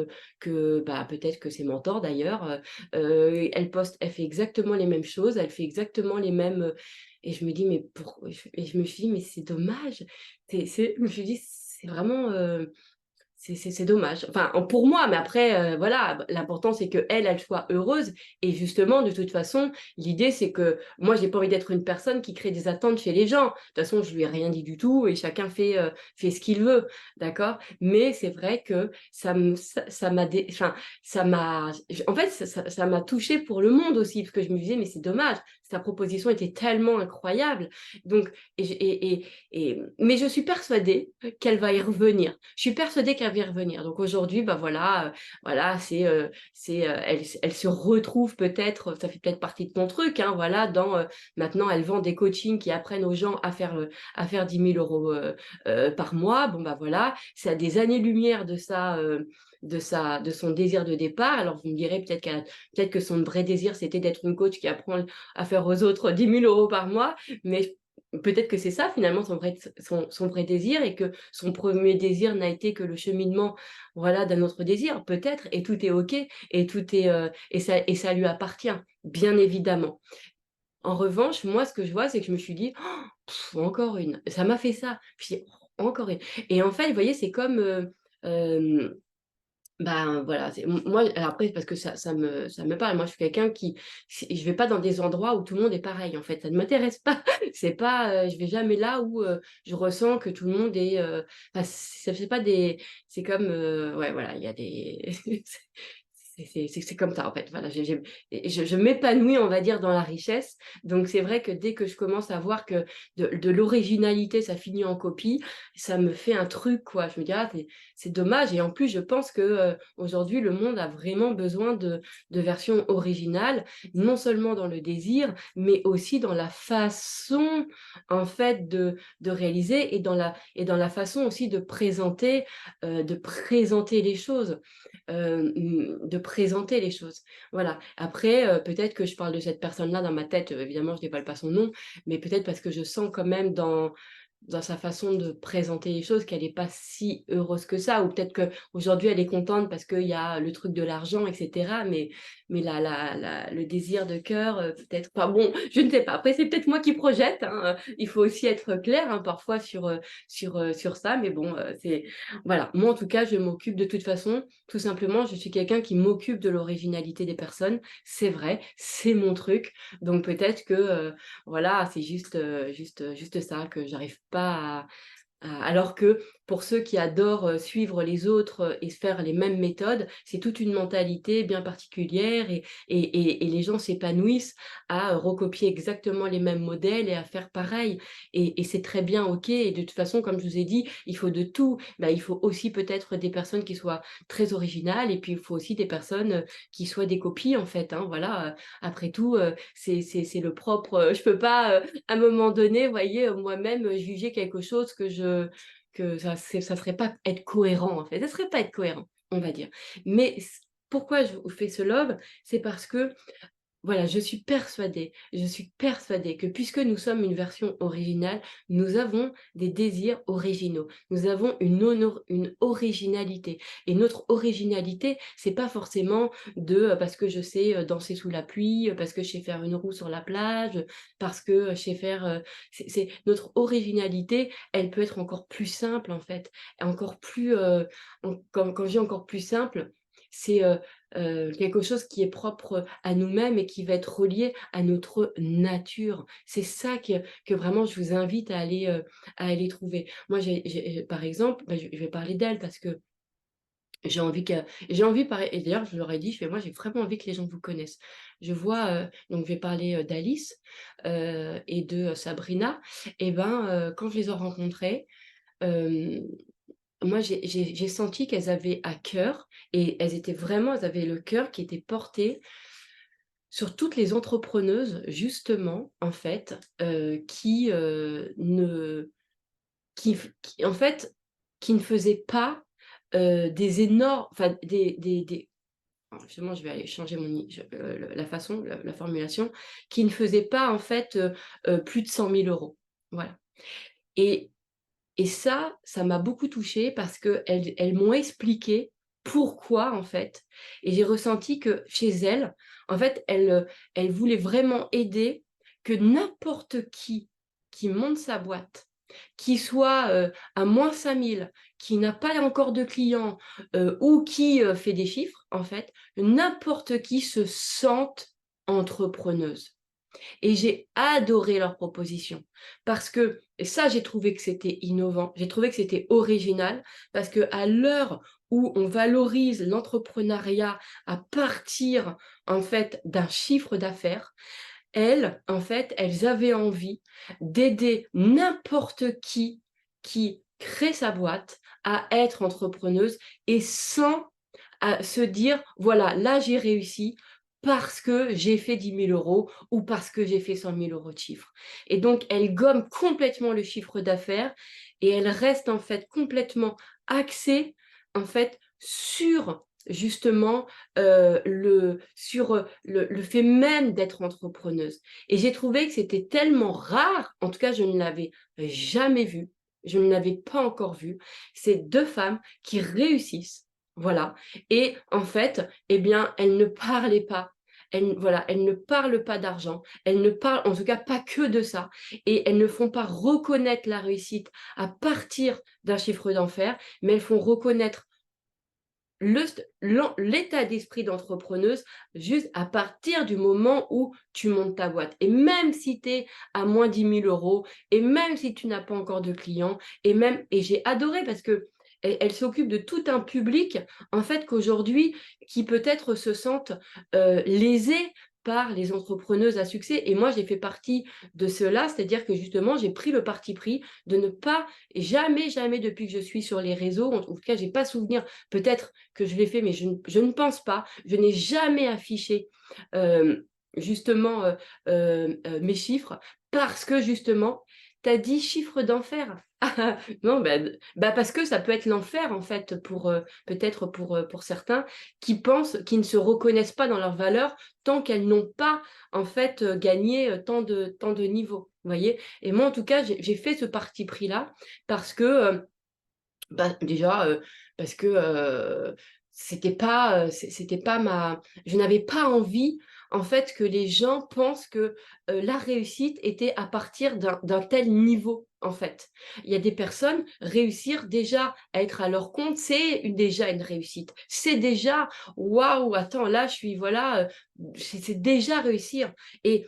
[SPEAKER 1] bah, peut-être que ses mentors d'ailleurs. Elle fait exactement les mêmes choses, elle fait exactement les mêmes. Et je me dis, mais pourquoi? Et je me suis dit, mais c'est dommage. Je me suis dit, c'est vraiment. C'est dommage. Enfin, pour moi, mais après, voilà, l'important, c'est elle soit heureuse. Et justement, de toute façon, l'idée, c'est que moi, j'ai pas envie d'être une personne qui crée des attentes chez les gens. De toute façon, je lui ai rien dit du tout et chacun fait ce qu'il veut. D'accord? Mais c'est vrai que ça m'a, enfin, ça m'a, en fait, ça m'a touchée pour le monde aussi, parce que je me disais, mais c'est dommage. Sa proposition était tellement incroyable. Donc, mais je suis persuadée qu'elle va y revenir. Je suis persuadée qu'elle va y revenir. Donc aujourd'hui, bah voilà, voilà, elle se retrouve peut-être, ça fait peut-être partie de ton truc, hein, voilà, maintenant elle vend des coachings qui apprennent aux gens à faire 10 000 euros par mois. Bon bah voilà, c'est à des années-lumière de ça. De son désir de départ. Alors vous me direz peut-être que son vrai désir c'était d'être une coach qui apprend à faire aux autres 10 000 euros par mois, mais peut-être que c'est ça finalement son vrai désir et que son premier désir n'a été que le cheminement, voilà, d'un autre désir, peut-être, et tout est ok et tout est et ça lui appartient, bien évidemment. En revanche, moi, ce que je vois, c'est que je me suis dit, oh, encore une, ça m'a fait ça, puis encore une. Et en fait, vous voyez, c'est comme euh, ben voilà, moi alors après parce que ça me parle. Moi je suis quelqu'un je vais pas dans des endroits où tout le monde est pareil en fait, ça ne m'intéresse pas. C'est pas je vais jamais là où je ressens que tout le monde est enfin, c'est pas des c'est comme ouais voilà, il y a des c'est comme ça en fait. Voilà, je m'épanouis, on va dire, dans la richesse. Donc c'est vrai que dès que je commence à voir que de l'originalité, ça finit en copie, ça me fait un truc, quoi. Je me dis, ah, c'est dommage. Et en plus, je pense que aujourd'hui, le monde a vraiment besoin de versions originales, non seulement dans le désir, mais aussi dans la façon, en fait, de réaliser et dans la façon aussi de présenter les choses de présenter les choses. Voilà. Après, peut-être que je parle de cette personne-là dans ma tête, évidemment, je ne dévoile pas son nom, mais peut-être parce que je sens quand même dans sa façon de présenter les choses qu'elle n'est pas si heureuse que ça, ou peut-être qu'aujourd'hui elle est contente parce qu'il y a le truc de l'argent, etc. Mais le désir de cœur, peut-être pas. Bon, je ne sais pas. Après, c'est peut-être moi qui projette, hein. Il faut aussi être clair, hein, parfois sur ça. Mais bon, voilà. Moi, en tout cas, je m'occupe de toute façon. Tout simplement, je suis quelqu'un qui m'occupe de l'originalité des personnes. C'est vrai, c'est mon truc. Donc peut-être que voilà, c'est juste ça, que j'arrive pas alors que pour ceux qui adorent suivre les autres et faire les mêmes méthodes, c'est toute une mentalité bien particulière et les gens s'épanouissent à recopier exactement les mêmes modèles et à faire pareil. Et c'est très bien, ok. Et de toute façon, comme je vous ai dit, il faut de tout. Ben, il faut aussi peut-être des personnes qui soient très originales et puis il faut aussi des personnes qui soient des copies en fait, hein. Voilà, après tout, c'est le propre. Je peux pas à un moment donné, vous voyez, moi-même, juger quelque chose que ça serait pas être cohérent, en fait. Ça serait pas être cohérent, on va dire. Mais pourquoi je vous fais ce love? C'est parce que voilà, je suis persuadée que puisque nous sommes une version originale, nous avons des désirs originaux. Nous avons une originalité. Et notre originalité, c'est pas forcément parce que je sais danser sous la pluie, parce que je sais faire une roue sur la plage, parce que je sais faire. Notre originalité, elle peut être encore plus simple en fait, encore plus. Quand je dis encore plus simple, c'est quelque chose qui est propre à nous-mêmes et qui va être relié à notre nature. C'est ça que vraiment je vous invite à aller trouver. Moi, par exemple, je vais parler d'elle parce que j'ai envie, et d'ailleurs je leur ai dit, moi j'ai vraiment envie que les gens vous connaissent. Je vois, donc je vais parler d'Alice et de Sabrina, et ben quand je les ai rencontrées, euh, moi, j'ai senti qu'elles avaient à cœur et elles avaient le cœur qui était porté sur toutes les entrepreneuses, justement, en fait, qui ne, en fait, qui ne faisaient pas des énormes, enfin, alors, justement, je vais aller changer la façon, la formulation, qui ne faisaient pas, en fait, plus de 100 000 euros. Voilà. Et ça m'a beaucoup touchée parce qu'elles m'ont expliqué pourquoi, en fait. Et j'ai ressenti que chez elles, en fait, elles voulaient vraiment aider que n'importe qui monte sa boîte, qui soit à -5 000, qui n'a pas encore de clients ou qui fait des chiffres, en fait, n'importe qui se sente entrepreneuse. Et j'ai adoré leur proposition parce que, et ça j'ai trouvé que c'était innovant, j'ai trouvé que c'était original parce qu'à l'heure où on valorise l'entrepreneuriat à partir en fait d'un chiffre d'affaires, elles, en fait, elles avaient envie d'aider n'importe qui crée sa boîte à être entrepreneuse et sans se dire, voilà, là j'ai réussi parce que j'ai fait 10 000 euros ou parce que j'ai fait 100 000 euros de chiffre. Et donc, elle gomme complètement le chiffre d'affaires et elle reste en fait complètement axée en fait sur justement le fait même d'être entrepreneuse. Et j'ai trouvé que c'était tellement rare, en tout cas je ne l'avais jamais vu, je ne l'avais pas encore vu, ces deux femmes qui réussissent, voilà, et en fait, eh bien, elles ne parlaient pas. Voilà, elles ne parlent pas d'argent, elles ne parlent en tout cas pas que de ça, et elles ne font pas reconnaître la réussite à partir d'un chiffre d'affaires, mais elles font reconnaître l'état d'esprit d'entrepreneuse juste à partir du moment où tu montes ta boîte. Et même si tu es à moins 10 000 euros, et même si tu n'as pas encore de clients, et j'ai adoré parce que elle s'occupe de tout un public, en fait, qu'aujourd'hui, qui peut-être se sentent lésés par les entrepreneuses à succès. Et moi, j'ai fait partie de cela, c'est-à-dire que justement, j'ai pris le parti pris de ne pas, jamais, jamais depuis que je suis sur les réseaux, en tout cas, j'ai pas souvenir, peut-être que je l'ai fait, mais je ne pense pas, je n'ai jamais affiché justement mes chiffres parce que justement, t'as dit chiffre d'enfer. Non, parce que ça peut être l'enfer, en fait, peut-être pour certains qui pensent, qui ne se reconnaissent pas dans leurs valeurs tant qu'elles n'ont pas, en fait, gagné tant de niveaux. Vous voyez? Et moi, en tout cas, j'ai fait ce parti pris-là parce que, déjà, parce que c'était pas ma... Je n'avais pas envie, en fait, que les gens pensent que la réussite était à partir d'un tel niveau, en fait. Il y a des personnes, réussir déjà à être à leur compte, c'est déjà une réussite. C'est déjà, waouh, attends, là, je suis, voilà, c'est déjà réussir. Et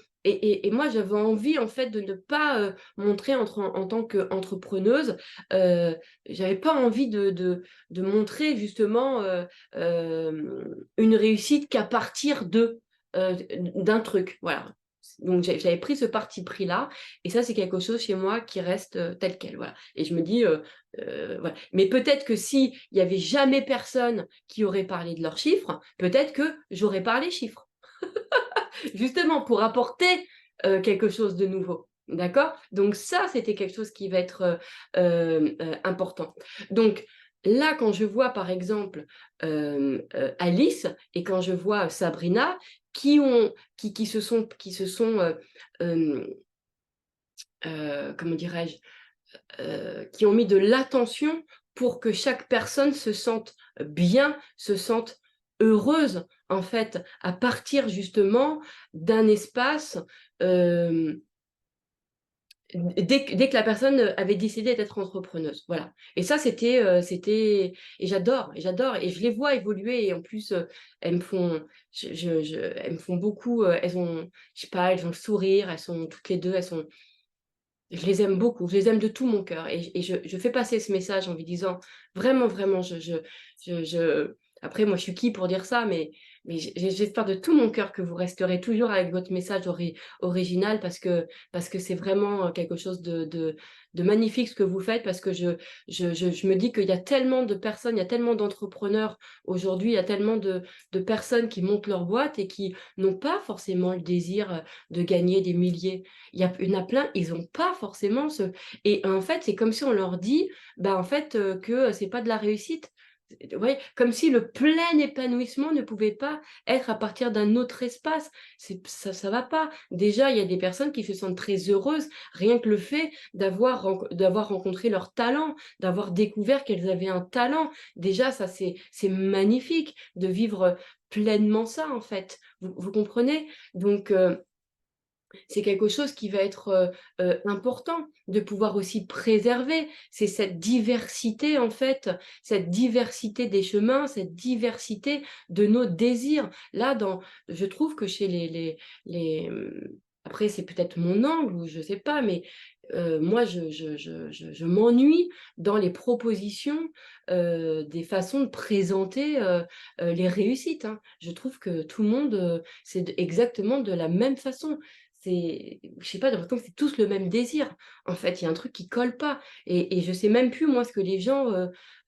[SPEAKER 1] moi, j'avais envie, en fait, de ne pas montrer en tant qu'entrepreneuse, j'avais pas envie de montrer justement une réussite qu'à partir d'un truc. Voilà. Donc j'avais pris ce parti pris là, et ça c'est quelque chose chez moi qui reste tel quel. Voilà. Et je me dis, voilà. Mais peut-être que si il y avait jamais personne qui aurait parlé de leurs chiffres, peut-être que j'aurais parlé chiffres, justement pour apporter quelque chose de nouveau. D'accord? Donc ça, c'était quelque chose qui va être important. Donc là, quand je vois par exemple Alice et quand je vois Sabrina qui se sont comment dirais-je, qui ont mis de l'attention pour que chaque personne se sente bien, se sente heureuse, en fait, à partir justement d'un espace, euh, dès que la personne avait décidé d'être entrepreneuse. Voilà. Et ça, et j'adore, et je les vois évoluer, et en plus, elles me font, elles me font beaucoup, elles ont, je sais pas, elles ont le sourire, elles sont toutes les deux, je les aime beaucoup, je les aime de tout mon cœur. Et je fais passer ce message en lui disant, vraiment, vraiment, après, moi, je suis qui pour dire ça, mais j'espère de tout mon cœur que vous resterez toujours avec votre message original, parce que c'est vraiment quelque chose de magnifique ce que vous faites, parce que je me dis qu'il y a tellement de personnes, il y a tellement d'entrepreneurs aujourd'hui, il y a tellement de personnes qui montent leur boîte et qui n'ont pas forcément le désir de gagner des milliers. Il y en a plein, ils n'ont pas forcément ce... Et en fait, c'est comme si on leur dit, bah, en fait, que c'est pas de la réussite. Ouais, comme si le plein épanouissement ne pouvait pas être à partir d'un autre espace. Ça va pas. Déjà, il y a des personnes qui se sentent très heureuses, rien que le fait d'avoir rencontré leur talent, d'avoir découvert qu'elles avaient un talent. Déjà, ça, c'est magnifique de vivre pleinement ça, en fait. Vous comprenez? Donc, c'est quelque chose qui va être important de pouvoir aussi préserver. C'est cette diversité, en fait, cette diversité des chemins, cette diversité de nos désirs. Là, je trouve que chez après, c'est peut-être mon angle, ou je sais pas, mais moi, je m'ennuie dans les propositions, des façons de présenter les réussites, hein. Je trouve que tout le monde, exactement de la même façon. Je sais pas, j'ai l'impression que c'est tous le même désir. En fait, il y a un truc qui colle pas. Et je sais même plus, moi, ce que les gens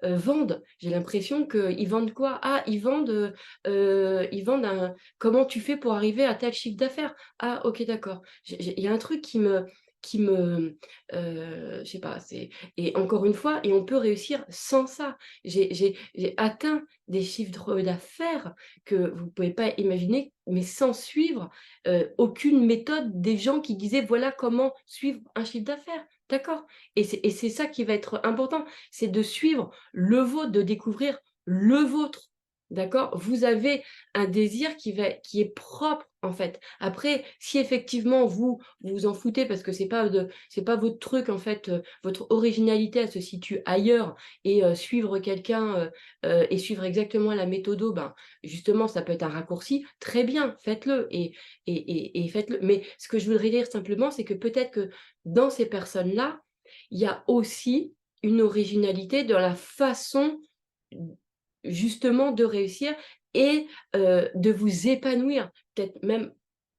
[SPEAKER 1] vendent. J'ai l'impression qu'ils vendent quoi? Ah, ils vendent comment tu fais pour arriver à tel chiffre d'affaires? Ah, ok, d'accord. Il y a un truc je sais pas, et encore une fois, et on peut réussir sans ça. J'ai atteint des chiffres d'affaires que vous pouvez pas imaginer, mais sans suivre aucune méthode des gens qui disaient voilà comment suivre un chiffre d'affaires. D'accord? Et c'est ça qui va être important, c'est de suivre le vôtre, de découvrir le vôtre. D'accord? Vous avez un désir qui est propre, en fait. Après, si effectivement vous vous en foutez parce que c'est pas votre truc, en fait, votre originalité, elle se situe ailleurs, et suivre quelqu'un et suivre exactement la méthode, ben, justement, ça peut être un raccourci. Très bien, faites-le, et faites-le. Mais ce que je voudrais dire simplement, c'est que peut-être que dans ces personnes-là, il y a aussi une originalité dans la façon justement de réussir et de vous épanouir. Peut-être même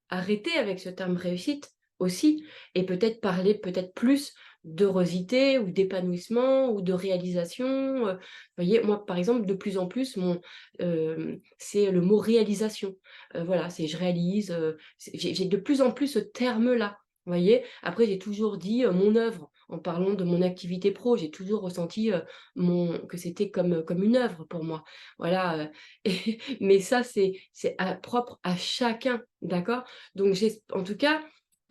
[SPEAKER 1] arrêter avec ce terme réussite aussi, et peut-être parler peut-être plus d'heurosité ou d'épanouissement ou de réalisation. Vous voyez, moi, par exemple, de plus en plus, c'est le mot réalisation. Voilà, c'est je réalise. J'ai de plus en plus ce terme-là. Vous voyez? Après, j'ai toujours dit mon œuvre. En parlant de mon activité pro, j'ai toujours ressenti que c'était comme une œuvre pour moi. Voilà. Mais ça, c'est propre à chacun. D'accord? Donc, en tout cas,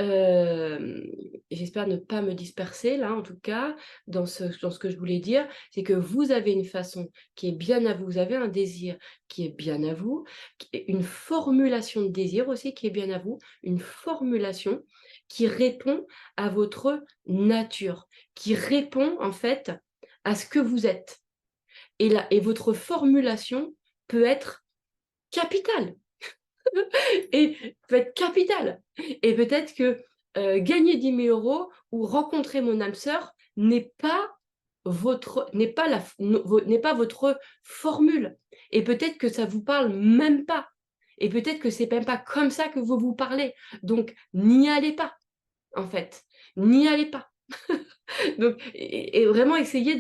[SPEAKER 1] euh, j'espère ne pas me disperser là, en tout cas, dans ce que je voulais dire. C'est que vous avez une façon qui est bien à vous. Vous avez un désir qui est bien à vous, une formulation de désir aussi qui est bien à vous, une formulation qui répond à votre nature, qui répond en fait à ce que vous êtes. Et votre formulation peut être capitale. Et peut être capitale. Et peut-être que gagner 10 000 euros ou rencontrer mon âme sœur n'est pas votre formule. Et peut-être que ça vous parle même pas. Et peut-être que c'est même pas comme ça que vous vous parlez. Donc, n'y allez pas, en fait. N'y allez pas. Donc, et vraiment essayer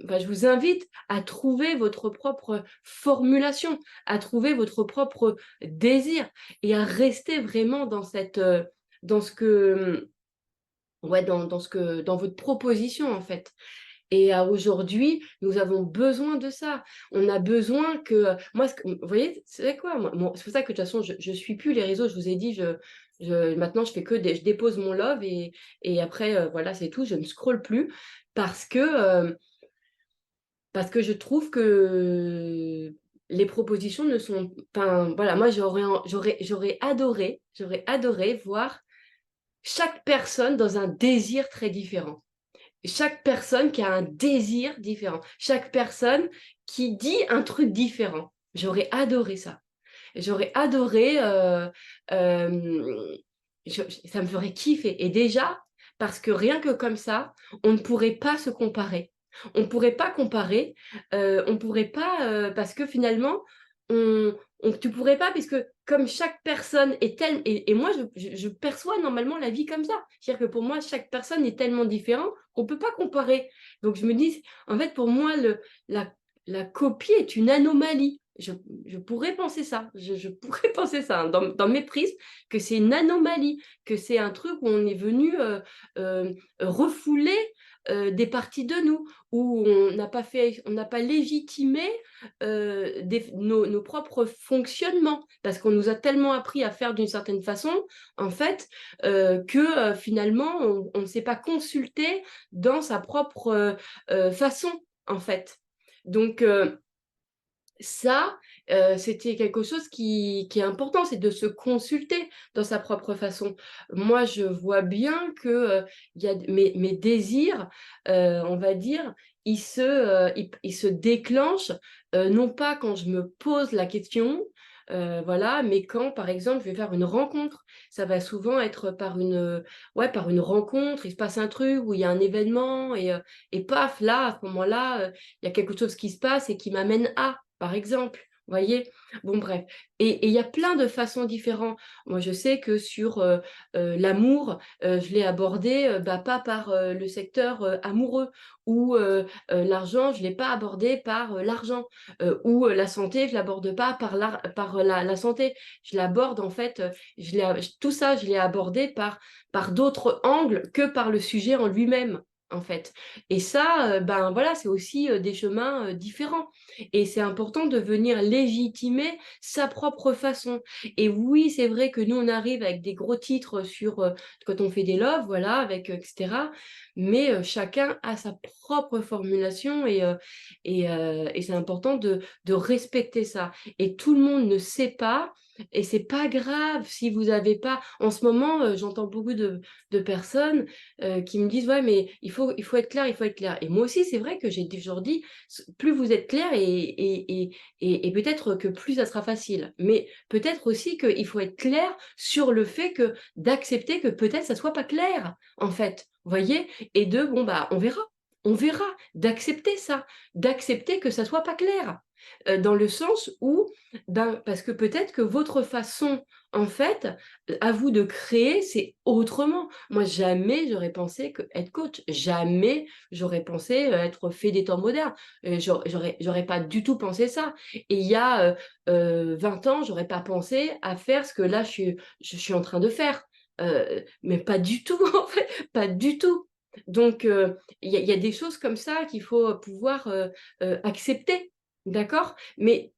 [SPEAKER 1] enfin, je vous invite à trouver votre propre formulation, à trouver votre propre désir et à rester vraiment dans ce que, ouais, dans votre proposition en fait. Et aujourd'hui, nous avons besoin de ça. On a besoin que, moi, vous voyez, c'est quoi, c'est pour ça que de toute façon, je suis plus les réseaux. Je vous ai dit, maintenant, je fais je dépose mon love et après, voilà, c'est tout. Je ne scrolle plus parce que, euh, parce que je trouve que les propositions ne sont pas, voilà, moi, j'aurais adoré voir chaque personne dans un désir très différent. Chaque personne qui a un désir différent, chaque personne qui dit un truc différent. J'aurais adoré ça. J'aurais adoré, ça me ferait kiffer. Et déjà, parce que rien que comme ça, on ne pourrait pas se comparer. On ne pourrait pas comparer, on pourrait pas, parce que finalement, tu pourrais pas, puisque comme chaque personne est telle, et moi, je perçois normalement la vie comme ça. C'est-à-dire que pour moi, chaque personne est tellement différente qu'on ne peut pas comparer. Donc je me dis, en fait, pour moi, la, la copie est une anomalie. Je pourrais penser ça, je pourrais penser ça hein, dans mes prises, que c'est une anomalie, que c'est un truc où on est venu refouler des parties de nous, où on n'a pas légitimé nos propres fonctionnements, parce qu'on nous a tellement appris à faire d'une certaine façon, en fait, que finalement, on ne s'est pas consulté dans sa propre façon, en fait. Donc, ça, c'était quelque chose qui est important, c'est de se consulter dans sa propre façon. Moi, je vois bien que mes désirs, on va dire, ils se déclenchent, non pas quand je me pose la question, voilà, mais quand, par exemple, je vais faire une rencontre. Ça va souvent être ouais, par une rencontre, il se passe un truc, où il y a un événement, et paf, là, à ce moment-là, il y a quelque chose qui se passe et qui m'amène à par exemple. Vous voyez? Bon, bref. Et il y a plein de façons différentes. Moi, je sais que sur l'amour, je l'ai abordé pas par le secteur amoureux, ou l'argent, je ne l'ai pas abordé par l'argent, ou la santé, je ne l'aborde pas par la santé. Je l'aborde en fait, tout ça, je l'ai abordé par d'autres angles que par le sujet en lui-même. En fait. Et ça, ben voilà, c'est aussi des chemins différents. Et c'est important de venir légitimer sa propre façon. Et oui, c'est vrai que nous, on arrive avec des gros titres sur quand on fait des loves, voilà, avec etc. Mais chacun a sa propre formulation et c'est important de respecter ça. Et tout le monde ne sait pas. Et c'est pas grave si vous n'avez pas. En ce moment, j'entends beaucoup de personnes qui me disent ouais, mais il faut être clair, il faut être clair. Et moi aussi, c'est vrai que j'ai toujours dit plus vous êtes clair et peut-être que plus ça sera facile. Mais peut-être aussi qu'il faut être clair sur le fait que d'accepter que peut-être ça soit pas clair, en fait. Vous voyez? Et bon, bah, on verra. On verra. D'accepter ça. D'accepter que ça soit pas clair. Dans le sens où, ben, parce que peut-être que votre façon, en fait, à vous de créer, c'est autrement. Moi, jamais j'aurais pensé être coach. Jamais j'aurais pensé être fait des temps modernes. J'aurais pas du tout pensé ça. Et il y a 20 ans, j'aurais pas pensé à faire ce que là, je suis en train de faire. Mais pas du tout, en fait, pas du tout. Donc, il y a des choses comme ça qu'il faut pouvoir accepter, d'accord? Mais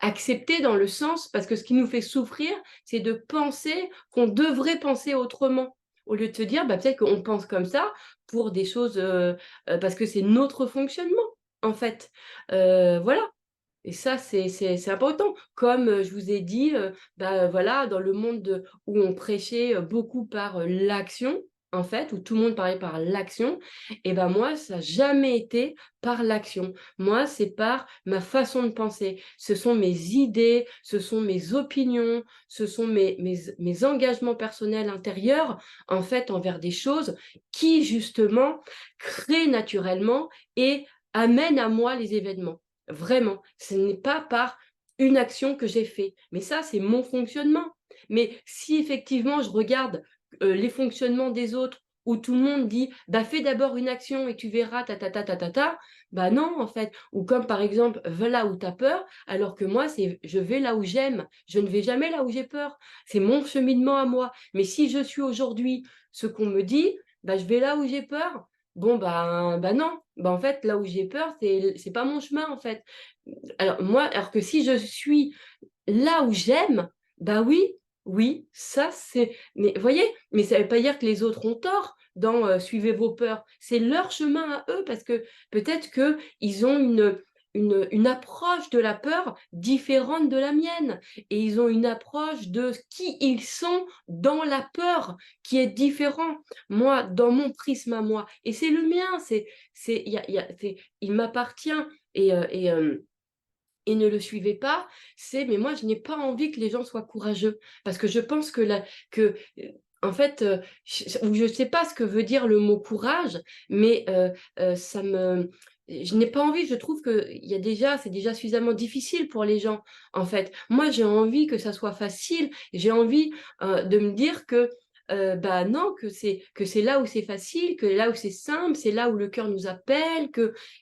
[SPEAKER 1] accepter dans le sens, parce que ce qui nous fait souffrir, c'est de penser qu'on devrait penser autrement. Au lieu de se dire, bah, peut-être qu'on pense comme ça pour des choses, parce que c'est notre fonctionnement, en fait. Voilà. Et ça, c'est important. Comme je vous ai dit, bah, voilà, dans le monde où on prêchait beaucoup par l'action, en fait, où tout le monde parlait par l'action, et ben moi, ça n'a jamais été par l'action. Moi, c'est par ma façon de penser. Ce sont mes idées, ce sont mes opinions, ce sont mes engagements personnels intérieurs, en fait, envers des choses qui, justement, créent naturellement et amènent à moi les événements. Vraiment, ce n'est pas par une action que j'ai fait. Mais ça, c'est mon fonctionnement. Mais si effectivement je regarde les fonctionnements des autres où tout le monde dit bah fais d'abord une action et tu verras ta, bah non en fait. Ou comme par exemple va là où tu as peur, alors que moi c'est je vais là où j'aime, je ne vais jamais là où j'ai peur. C'est mon cheminement à moi. Mais si je suis aujourd'hui ce qu'on me dit, bah je vais là où j'ai peur. Bon, bah non. Bah, en fait, là où j'ai peur, c'est pas mon chemin, en fait. Alors, moi, alors que si je suis là où j'aime, bah oui, oui, ça c'est. Mais voyez, mais ça veut pas dire que les autres ont tort dans suivez vos peurs. C'est leur chemin à eux parce que peut-être qu'ils ont une approche de la peur différente de la mienne et ils ont une approche de qui ils sont dans la peur qui est différent. Moi, dans mon prisme à moi, et c'est le mien, il m'appartient et ne le suivez pas, c'est mais moi je n'ai pas envie que les gens soient courageux parce que je pense en fait je sais pas ce que veut dire le mot courage, mais ça me je n'ai pas envie, je trouve que c'est déjà suffisamment difficile pour les gens en fait. Moi j'ai envie que ça soit facile, j'ai envie de me dire que bah non, que c'est là où c'est facile, que là où c'est simple, c'est là où le cœur nous appelle,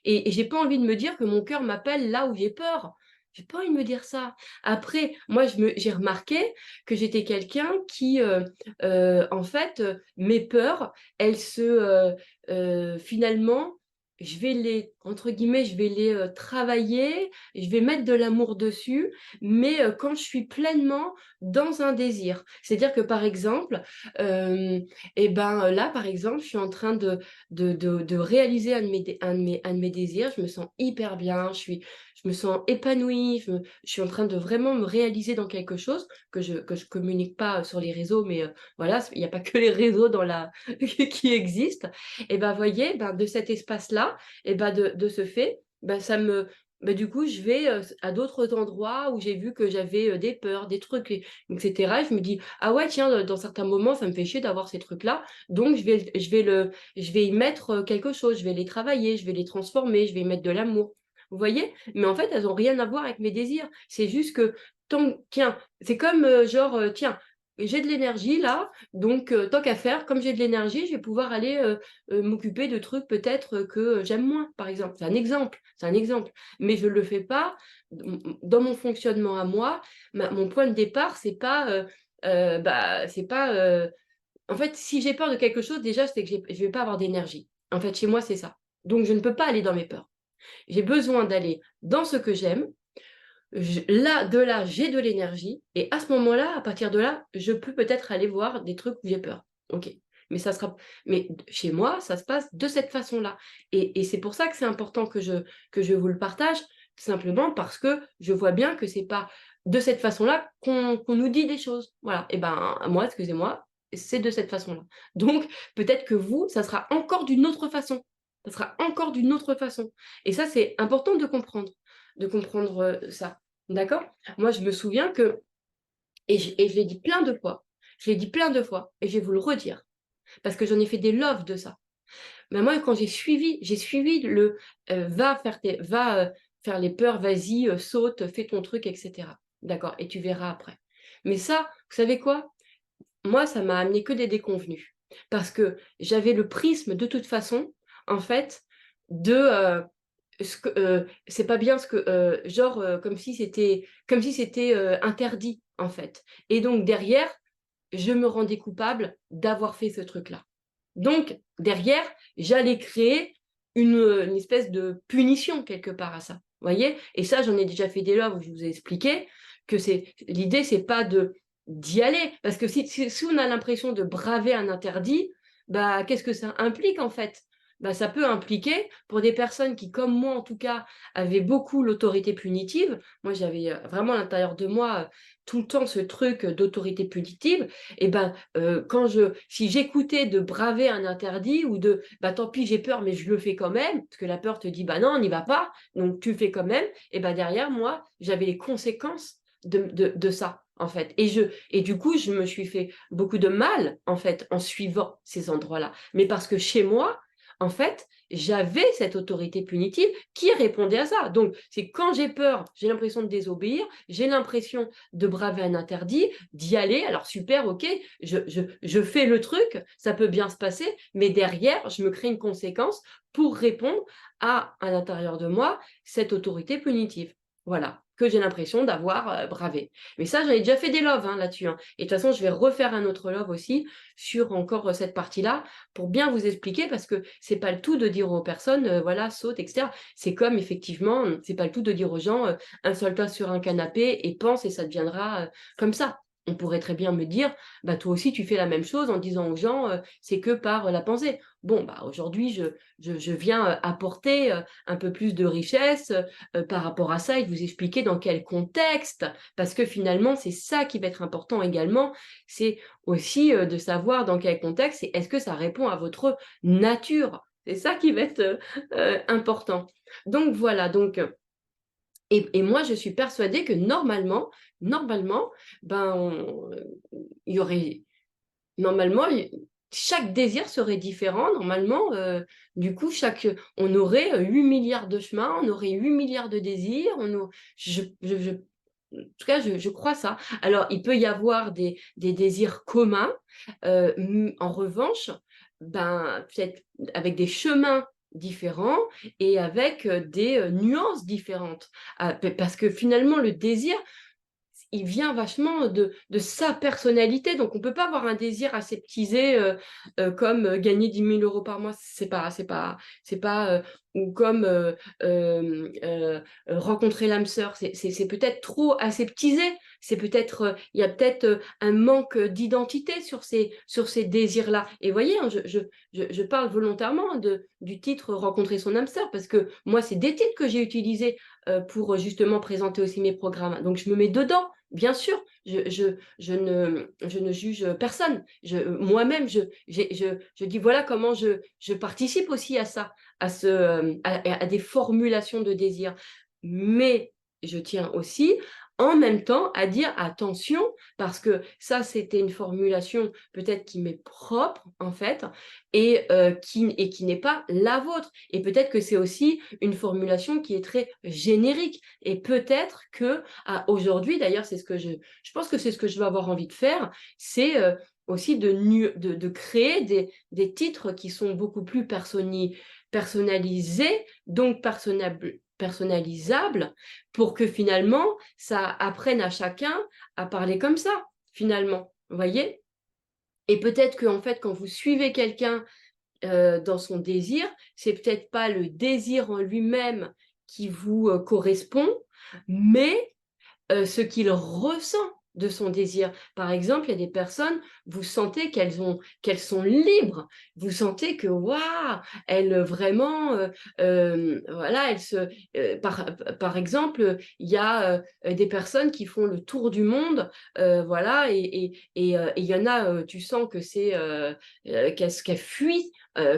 [SPEAKER 1] et j'ai pas envie de me dire que mon cœur m'appelle là où j'ai peur. J'ai pas envie de me dire ça. Après, moi, j'ai remarqué que j'étais quelqu'un qui, en fait, mes peurs, elles finalement, entre guillemets, je vais les travailler, je vais mettre de l'amour dessus, mais quand je suis pleinement dans un désir. C'est-à-dire que, par exemple, et ben là, par exemple, je suis en train de réaliser un de mes désirs. Je me sens hyper bien, je me sens épanouie, je suis en train de vraiment me réaliser dans quelque chose que je communique pas sur les réseaux, mais voilà, il n'y a pas que les réseaux qui existent. Et ben, voyez, ben, de cet espace-là, et ben, de ce fait, ben, du coup, je vais à d'autres endroits où j'ai vu que j'avais des peurs, des trucs, etc. Et je me dis, ah ouais, tiens, dans certains moments, ça me fait chier d'avoir ces trucs-là. Donc, je vais y mettre quelque chose, je vais les travailler, je vais les transformer, je vais y mettre de l'amour. Vous voyez? Mais en fait, elles n'ont rien à voir avec mes désirs. C'est juste que, tiens, c'est comme tiens, j'ai de l'énergie là, donc tant qu'à faire, comme j'ai de l'énergie, je vais pouvoir aller m'occuper de trucs peut-être que j'aime moins, par exemple. C'est un exemple. Mais je ne le fais pas dans mon fonctionnement à moi. Mon point de départ, c'est pas. En fait, si j'ai peur de quelque chose, déjà, c'est que je ne vais pas avoir d'énergie. En fait, chez moi, c'est ça. Donc, je ne peux pas aller dans mes peurs. J'ai besoin d'aller dans ce que j'aime. De là, j'ai de l'énergie. Et à ce moment-là, à partir de là, je peux peut-être aller voir des trucs où j'ai peur. OK. Mais mais chez moi, ça se passe de cette façon-là. Et c'est pour ça que c'est important que je vous le partage, simplement parce que je vois bien que c'est pas de cette façon-là qu'on nous dit des choses. Voilà. Et ben, moi, excusez-moi, c'est de cette façon-là. Donc, peut-être que vous, ça sera encore d'une autre façon. Ça sera encore d'une autre façon. Et ça, c'est important de comprendre ça. D'accord? Moi, je me souviens que, et je l'ai dit plein de fois, je l'ai dit plein de fois, et je vais vous le redire, parce que j'en ai fait des loves de ça. Mais moi, quand j'ai suivi va faire les peurs, vas-y, saute, fais ton truc, etc. D'accord? Et tu verras après. Mais ça, vous savez quoi? Moi, ça m'a amené que des déconvenus. Parce que j'avais le prisme, de toute façon, en fait, de c'est pas bien ce que comme si c'était interdit en fait. Et donc derrière je me rendais coupable d'avoir fait ce truc-là. Donc, derrière, j'allais créer une espèce de punition quelque part à ça. Vous voyez? Et ça, j'en ai déjà fait des loves où je vous ai expliqué que l'idée, c'est pas d'y aller. Parce que si on a l'impression de braver un interdit, bah, qu'est-ce que ça implique en fait? Bah, ça peut impliquer, pour des personnes qui, comme moi en tout cas, avaient beaucoup l'autorité punitive, moi j'avais vraiment à l'intérieur de moi tout le temps ce truc d'autorité punitive, et ben si j'écoutais de braver un interdit ou de bah tant pis j'ai peur mais je le fais quand même, parce que la peur te dit bah non on n'y va pas, donc tu fais quand même, et ben derrière moi j'avais les conséquences de ça en fait, et du coup je me suis fait beaucoup de mal en fait en suivant ces endroits-là, mais parce que chez moi en fait j'avais cette autorité punitive qui répondait à ça. Donc c'est quand j'ai peur, j'ai l'impression de désobéir, j'ai l'impression de braver un interdit, d'y aller, alors super, ok, je fais le truc, ça peut bien se passer, mais derrière, je me crée une conséquence pour répondre à l'intérieur de moi cette autorité punitive. Voilà, que j'ai l'impression d'avoir bravé. Mais ça, j'en ai déjà fait des loves là-dessus. Et de toute façon, je vais refaire un autre love aussi sur encore cette partie-là pour bien vous expliquer, parce que c'est pas le tout de dire aux personnes, voilà, saute, etc. C'est comme, effectivement, c'est pas le tout de dire aux gens, installe-toi sur un canapé et pense et ça deviendra comme ça. On pourrait très bien me dire, bah toi aussi tu fais la même chose en disant aux gens, c'est que par la pensée. Bon, bah aujourd'hui je viens apporter un peu plus de richesse par rapport à ça et vous expliquer dans quel contexte, parce que finalement c'est ça qui va être important également, c'est aussi de savoir dans quel contexte et est-ce que ça répond à votre nature. C'est ça qui va être important. Donc voilà, et moi, je suis persuadée que normalement, il y aurait, normalement, chaque désir serait différent. Normalement, du coup, on aurait 8 milliards de chemins, on aurait 8 milliards de désirs. En tout cas, je crois ça. Alors, il peut y avoir des désirs communs. En revanche, peut-être avec des chemins différents et avec des nuances différentes. Parce que finalement, le désir, il vient vachement de sa personnalité. Donc, on ne peut pas avoir un désir aseptisé comme gagner 10 000 € par mois. C'est pas ou comme rencontrer l'âme sœur. C'est peut-être trop aseptisé. C'est peut-être, il y a peut-être un manque d'identité sur ces désirs-là. Et voyez, je parle volontairement du titre Rencontrer son âme sœur, parce que moi, c'est des titres que j'ai utilisés pour justement présenter aussi mes programmes. Donc, je me mets dedans. Bien sûr, je ne juge personne. Moi-même, je dis voilà comment je participe aussi à ça, à des formulations de désir. Mais je tiens aussi en même temps à dire attention, parce que ça, c'était une formulation peut-être qui m'est propre, en fait, et qui n'est pas la vôtre. Et peut-être que c'est aussi une formulation qui est très générique. Et peut-être que aujourd'hui, d'ailleurs, je pense que c'est ce que je vais avoir envie de faire, c'est aussi de créer des titres qui sont beaucoup plus personnalisés, donc personnalisables, pour que finalement, ça apprenne à chacun à parler comme ça, finalement. Vous voyez? Et peut-être que, en fait, quand vous suivez quelqu'un dans son désir, c'est peut-être pas le désir en lui-même qui vous correspond, mais ce qu'il ressent de son désir. Par exemple, il y a des personnes, vous sentez qu'elles sont libres. Vous sentez que, waouh, elles vraiment, voilà, par exemple, il y a des personnes qui font le tour du monde, voilà, et il y en a, tu sens que c'est qu'elles fuient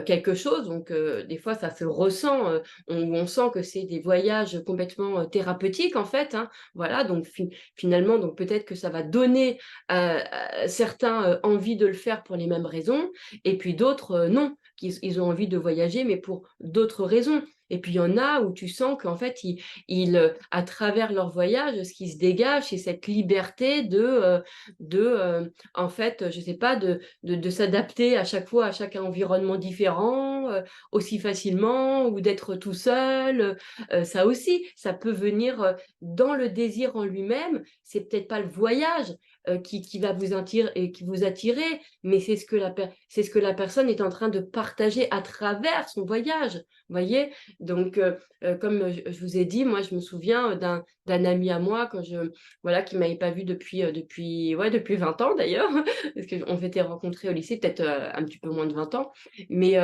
[SPEAKER 1] quelque chose, donc des fois ça se ressent, on sent que c'est des voyages complètement thérapeutiques en fait, voilà, donc finalement, donc peut-être que ça va donner à certains envie de le faire pour les mêmes raisons, et puis d'autres non, ils ont envie de voyager, mais pour d'autres raisons. Et puis il y en a où tu sens qu'en fait, à travers leur voyage, ce qui se dégage, c'est cette liberté en fait, je sais pas, de s'adapter à chaque fois à chaque environnement différent, aussi facilement, ou d'être tout seul. Ça aussi, ça peut venir dans le désir en lui-même. C'est peut-être pas le voyage qui va vous attirer, et qui vous attirer, mais c'est c'est ce que la personne est en train de partager à travers son voyage. Vous voyez? Donc, comme je vous ai dit, moi, je me souviens d'un ami à moi voilà, qui m'avait pas vu depuis 20 ans d'ailleurs, parce qu'on s'était rencontrés au lycée, peut-être un petit peu moins de 20 ans, mais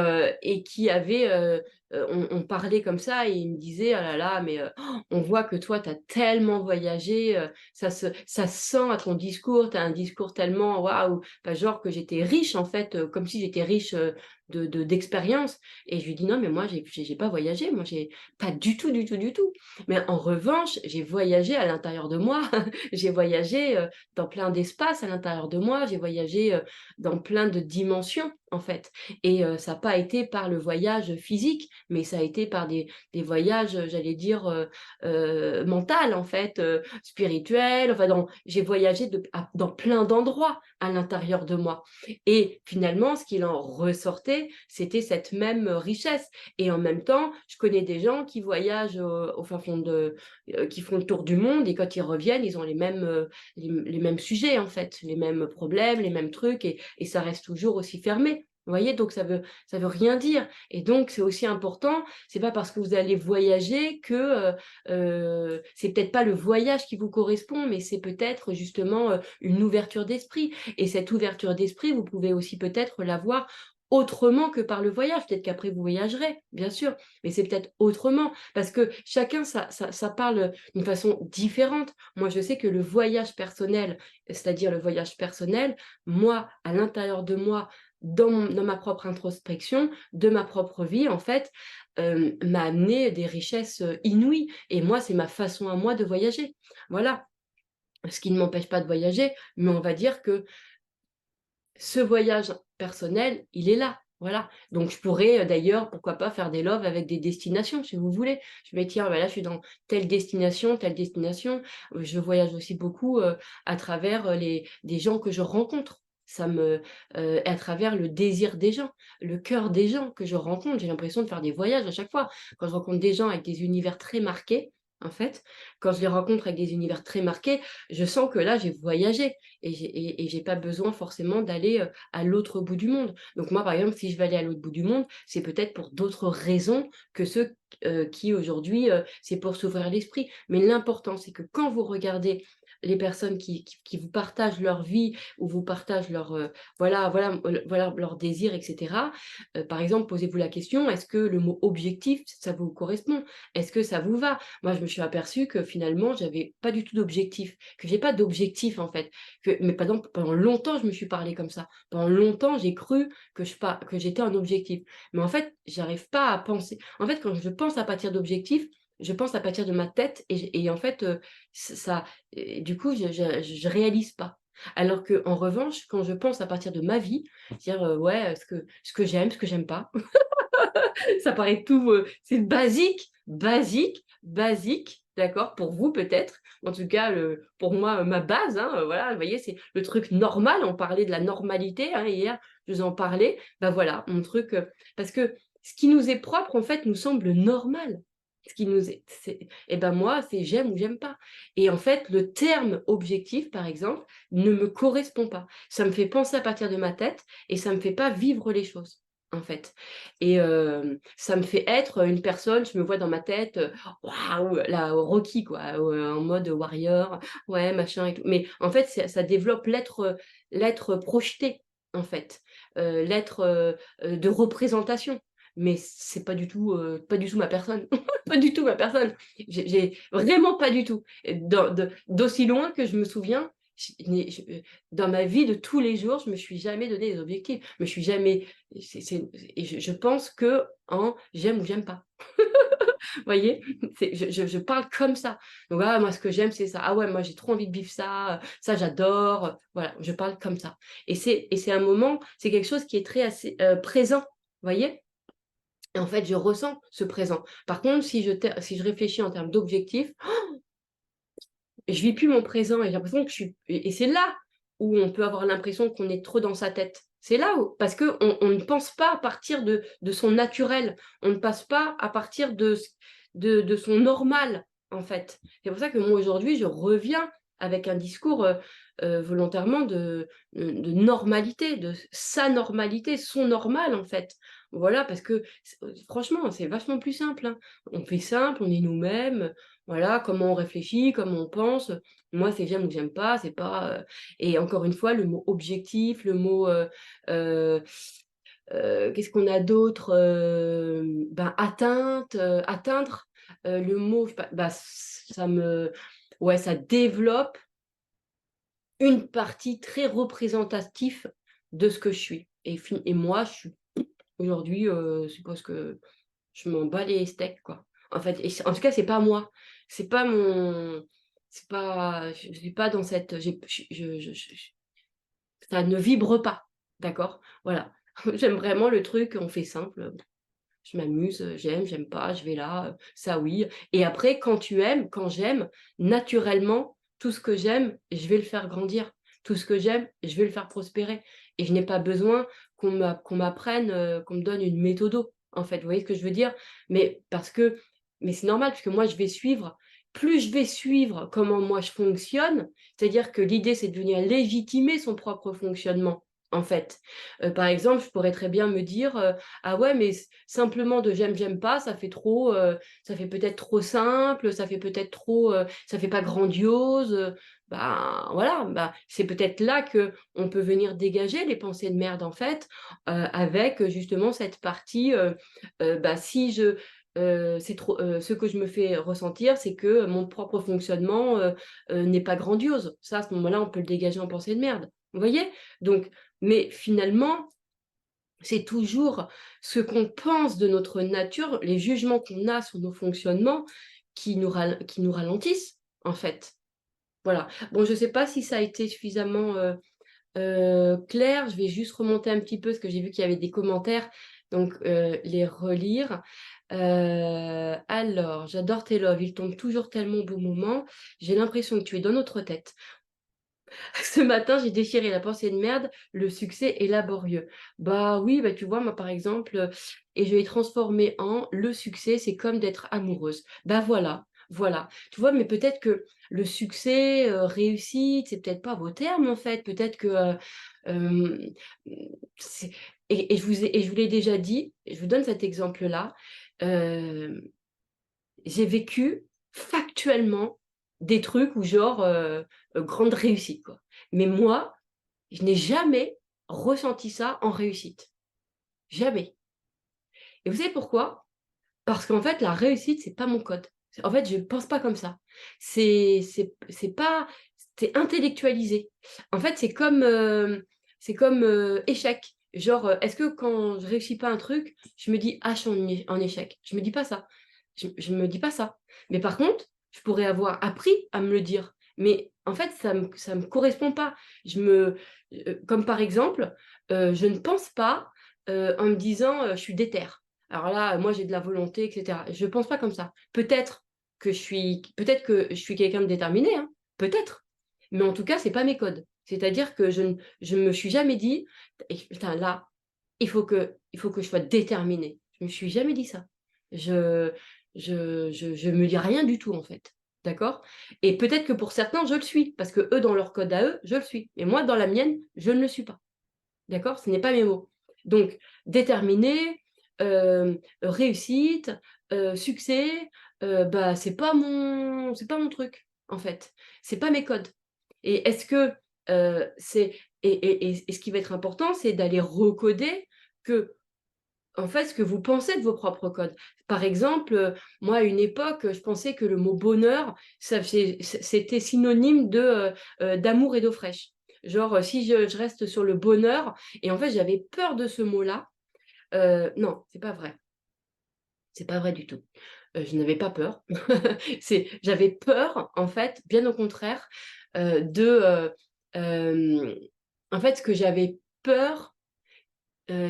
[SPEAKER 1] et qui avait, on parlait comme ça et il me disait, oh là là, mais on voit que toi, tu as tellement voyagé, ça se sent à ton discours, tu as un discours tellement waouh, pas genre que j'étais riche en fait, comme si j'étais riche d'expérience. Et je lui dis non, mais moi, j'ai pas voyagé, moi, j'ai pas du tout, du tout, du tout. Mais en revanche, j'ai voyagé à l'intérieur de moi, j'ai voyagé dans plein d'espaces à l'intérieur de moi, j'ai voyagé dans plein de dimensions en fait. Et ça n'a pas été par le voyage physique, mais ça a été par des voyages, j'allais dire, mental en fait, spirituel. Enfin, j'ai voyagé dans plein d'endroits à l'intérieur de moi. Et finalement, ce qu'il en ressortait, c'était cette même richesse. Et en même temps, je connais des gens qui voyagent au fin fond qui font le tour du monde et quand ils reviennent, ils ont les mêmes sujets en fait, les mêmes problèmes, les mêmes trucs et ça reste toujours aussi fermé. Vous voyez, donc ça veut rien dire. Et donc, c'est aussi important, c'est pas parce que vous allez voyager que c'est peut-être pas le voyage qui vous correspond, mais c'est peut-être justement une ouverture d'esprit. Et cette ouverture d'esprit, vous pouvez aussi peut-être l'avoir autrement que par le voyage. Peut-être qu'après, vous voyagerez, bien sûr, mais c'est peut-être autrement. Parce que chacun, ça parle d'une façon différente. Moi, je sais que le voyage personnel, c'est-à-dire le voyage personnel, moi, à l'intérieur de moi, dans ma propre introspection, de ma propre vie, en fait, m'a amené des richesses inouïes. Et moi, c'est ma façon à moi de voyager. Voilà. Ce qui ne m'empêche pas de voyager, mais on va dire que ce voyage personnel, il est là. Voilà. Donc, je pourrais d'ailleurs, pourquoi pas, faire des loves avec des destinations, si vous voulez. Je vais dire, voilà, je suis dans telle destination, telle destination. Je voyage aussi beaucoup à travers des gens que je rencontre. À travers le désir des gens, le cœur des gens que je rencontre. J'ai l'impression de faire des voyages à chaque fois. Quand je rencontre des gens avec des univers très marqués, en fait, quand je les rencontre avec des univers très marqués, je sens que là, j'ai voyagé et j'ai pas besoin forcément d'aller à l'autre bout du monde. Donc moi, par exemple, si je vais aller à l'autre bout du monde, c'est peut-être pour d'autres raisons que ceux qui aujourd'hui, c'est pour s'ouvrir l'esprit. Mais l'important, c'est que quand vous regardez les personnes qui vous partagent leur vie ou vous partagent voilà, leurs désirs, etc. Par exemple, posez-vous la question, est-ce que le mot objectif, ça vous correspond? Est-ce que ça vous va? Moi, je me suis aperçue que finalement, j'avais pas du tout d'objectif, que j'ai pas d'objectif en fait. Mais par exemple, pendant longtemps, je me suis parlé comme ça. Pendant longtemps, j'ai cru que j'étais un objectif. Mais en fait, j'arrive pas à penser. En fait, quand je pense à partir d'objectifs, je pense à partir de ma tête et en fait, du coup, je réalise pas. Alors que en revanche, quand je pense à partir de ma vie, dire ouais, ce que j'aime, ce que j'aime pas, ça paraît tout, c'est basique, basique, basique, d'accord, pour vous peut-être. En tout cas, pour moi, ma base, hein, voilà, vous voyez, c'est le truc normal. On parlait de la normalité, hein, hier, je vous en parlais. Ben voilà, mon truc, parce que ce qui nous est propre, en fait, nous semble normal. Ce qui nous est, et ben moi, c'est j'aime ou j'aime pas. Et en fait, le terme objectif, par exemple, ne me correspond pas. Ça me fait penser à partir de ma tête et ça me fait pas vivre les choses, en fait. Et ça me fait être une personne, je me vois dans ma tête, waouh, la Rocky quoi, en mode warrior, ouais, machin et tout. Mais en fait, ça développe l'être projeté, en fait, l'être de représentation. Mais c'est pas du tout ma personne, pas du tout ma personne. J'ai vraiment pas du tout. D'aussi loin que je me souviens, dans ma vie de tous les jours, je me suis jamais donné des objectifs. Je me suis jamais et je pense que en j'aime ou j'aime pas. Vous voyez? Je parle comme ça. Donc ah, moi ce que j'aime c'est ça. Ah ouais, moi j'ai trop envie de vivre ça, ça j'adore. Voilà, je parle comme ça. Et c'est un moment, c'est quelque chose qui est très assez présent. Vous voyez? Et en fait, je ressens ce présent. Par contre, si je réfléchis en termes d'objectifs, je vis plus mon présent et j'ai l'impression que je suis. Et c'est là où on peut avoir l'impression qu'on est trop dans sa tête. C'est là où, parce on ne pense pas à partir de son naturel, on ne passe pas à partir de son normal, en fait. C'est pour ça que moi, aujourd'hui, je reviens avec un discours volontairement de normalité, de sa normalité, son normal en fait. Voilà, parce que franchement, c'est vachement plus simple, hein. On fait simple, on est nous-mêmes, voilà, comment on réfléchit, comment on pense. Moi, c'est j'aime ou j'aime pas, c'est pas... Et encore une fois, le mot objectif, le mot... euh, qu'est-ce qu'on a d'autre? Ben, atteinte, atteindre. Le mot, je sais pas, bah, ça me... Ouais, ça développe une partie très représentative de ce que je suis. Et moi, je suis aujourd'hui, je suppose que je m'en bats les steaks, quoi. En fait, en tout cas, c'est pas moi. C'est pas mon... C'est pas... Je suis pas dans cette... ça ne vibre pas, d'accord? Voilà. J'aime vraiment le truc, on fait simple. Je m'amuse, j'aime, j'aime pas, je vais là, ça oui. Et après, quand tu aimes, quand j'aime, naturellement, tout ce que j'aime, je vais le faire grandir. Tout ce que j'aime, je vais le faire prospérer. Et je n'ai pas besoin qu'on m'apprenne, qu'on me donne une méthode, en fait. Vous voyez ce que je veux dire? Mais parce que, mais c'est normal, parce que moi, je vais suivre. Plus je vais suivre comment moi je fonctionne, c'est-à-dire que l'idée, c'est de venir légitimer son propre fonctionnement, en fait. Par exemple, je pourrais très bien me dire, ah ouais, mais simplement de j'aime, j'aime pas, ça fait trop, ça fait peut-être trop simple, ça fait peut-être trop, ça fait pas grandiose. Bah voilà, bah, c'est peut-être là que on peut venir dégager les pensées de merde en fait, avec justement cette partie, bah si je c'est trop, ce que je me fais ressentir, c'est que mon propre fonctionnement n'est pas grandiose. Ça, à ce moment-là, on peut le dégager en pensée de merde. Vous voyez? Donc, mais finalement, c'est toujours ce qu'on pense de notre nature, les jugements qu'on a sur nos fonctionnements qui nous ralentissent, en fait. Voilà. Bon, je ne sais pas si ça a été suffisamment clair. Je vais juste remonter un petit peu parce que j'ai vu qu'il y avait des commentaires, donc les relire. Alors, j'adore tes loves, ils tombent toujours tellement au bon moment. J'ai l'impression que tu es dans notre tête. Ce matin, j'ai déchiré la pensée de merde, le succès est laborieux. Bah oui, bah tu vois, moi par exemple, et je l'ai transformé en le succès, c'est comme d'être amoureuse. Bah voilà, voilà. Tu vois, mais peut-être que le succès, réussite, c'est peut-être pas vos termes en fait. Peut-être que euh, c'est- et je vous l'ai déjà dit, je vous donne cet exemple-là. euh, j'ai vécu factuellement des trucs où genre grande réussite quoi. Mais moi, je n'ai jamais ressenti ça en réussite. Jamais. Et vous savez pourquoi? Parce qu'en fait, la réussite, c'est pas mon code. En fait, je pense pas comme ça. C'est pas, c'est intellectualisé. En fait, c'est comme échec. Genre, est-ce que quand je réussis pas un truc, je me dis, ah, je suis en échec. Je me dis pas ça. Je me dis pas ça. Mais par contre, je pourrais avoir appris à me le dire. Mais en fait, ça me correspond pas. Comme par exemple, je ne pense pas en me disant, je suis déter. Alors là, moi, j'ai de la volonté, etc. Je ne pense pas comme ça. Peut-être que je suis quelqu'un de déterminé, hein, peut-être. Mais en tout cas, c'est pas mes codes. C'est-à-dire que je me suis jamais dit, putain, là, il faut que je sois déterminée. Je me suis jamais dit ça. Je, je me dis rien du tout, en fait. D'accord? Et peut-être que pour certains, je le suis, parce que eux, dans leur code à eux, je le suis. Mais moi, dans la mienne, je ne le suis pas. D'accord? Ce n'est pas mes mots. Donc, déterminé, réussite, succès, bah, c'est pas mon truc, en fait. C'est pas mes codes. Et est-ce que c'est. Et ce qui va être important, c'est d'aller recoder que, en fait, ce que vous pensez de vos propres codes. Par exemple, moi, à une époque, je pensais que le mot bonheur, c'était synonyme d'amour et d'eau fraîche. Genre, si je reste sur le bonheur, et en fait, j'avais peur de ce mot-là. Non, c'est pas vrai. C'est pas vrai du tout. Je n'avais pas peur. J'avais peur, en fait, bien au contraire, de. En fait, ce que j'avais peur,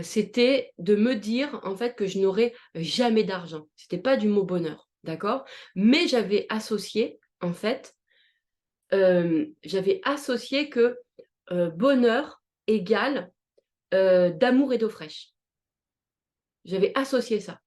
[SPEAKER 1] c'était de me dire en fait que je n'aurais jamais d'argent. C'était pas du mot bonheur, d'accord? Mais j'avais associé, en fait, j'avais associé que bonheur égale d'amour et d'eau fraîche. J'avais associé ça,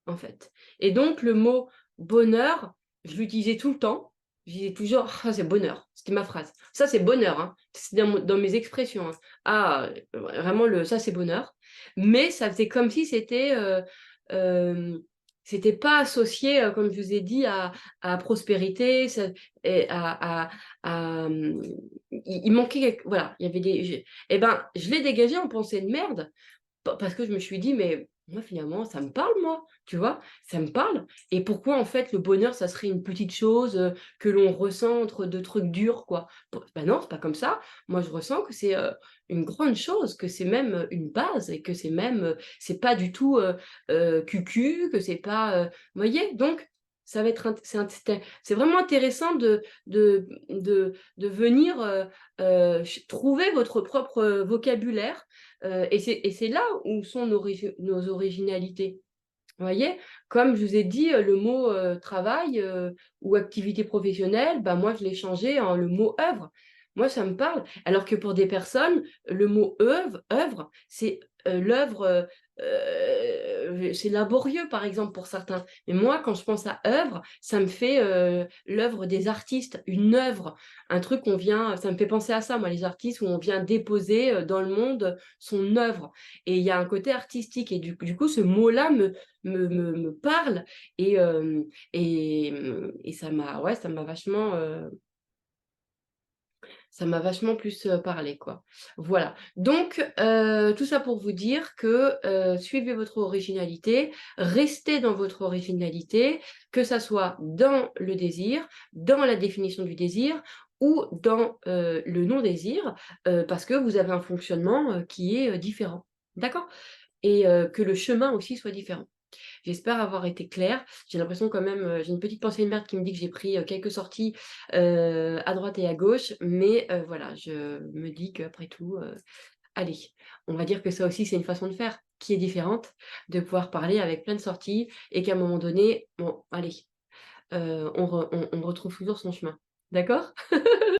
[SPEAKER 1] en fait. Et donc le mot bonheur, je l'utilisais tout le temps. Je disais toujours: «Ah, ça c'est bonheur», c'était ma phrase. «Ça c'est bonheur», hein, c'est dans mes expressions, hein. Ah, vraiment le «ça c'est bonheur», mais ça faisait comme si hem, c'était pas associé, comme je vous ai dit à prospérité, ça et il manquait voilà, il y avait des et ben, je l'ai dégagé en pensée de merde. Parce que je me suis dit: «Mais moi finalement ça me parle moi», tu vois? Ça me parle et pourquoi en fait le bonheur ça serait une petite chose, que l'on ressent entre 2 trucs durs quoi? Bah non, c'est pas comme ça. Moi je ressens que c'est, une grande chose, que c'est même, une base et que c'est même, c'est pas du tout, cucu, que c'est pas, voyez? Donc ça va être c'est vraiment intéressant de venir, ch trouver votre propre, vocabulaire. Et c'est là où sont nos originalités. Vous voyez? Comme je vous ai dit, le mot, travail, ou activité professionnelle, bah, moi je l'ai changé en le mot œuvre. Moi ça me parle, alors que pour des personnes, le mot œuvre, c'est, l'œuvre, c'est laborieux par exemple pour certains. Mais moi quand je pense à œuvre, ça me fait, l'œuvre des artistes, une œuvre, un truc qu'on vient ça me fait penser à ça moi les artistes où on vient déposer, dans le monde, son œuvre et il y a un côté artistique et du coup ce mot-là me parle et et ça m'a ouais, ça m'a vachement plus, parlé, quoi. Voilà. Donc tout ça pour vous dire que, suivez votre originalité, restez dans votre originalité, que ça soit dans le désir, dans la définition du désir ou dans, le non-désir, parce que vous avez un fonctionnement, qui est, différent. D'accord? Et que le chemin aussi soit différent. J'espère avoir été claire. J'ai l'impression quand même, j'ai une petite pensée de merde qui me dit que j'ai pris, quelques sorties, à droite et à gauche, mais voilà, je me dis qu'après tout, allez, on va dire que ça aussi c'est une façon de faire qui est différente, de pouvoir parler avec plein de sorties et qu'à un moment donné, bon allez, on retrouve toujours son chemin. D'accord?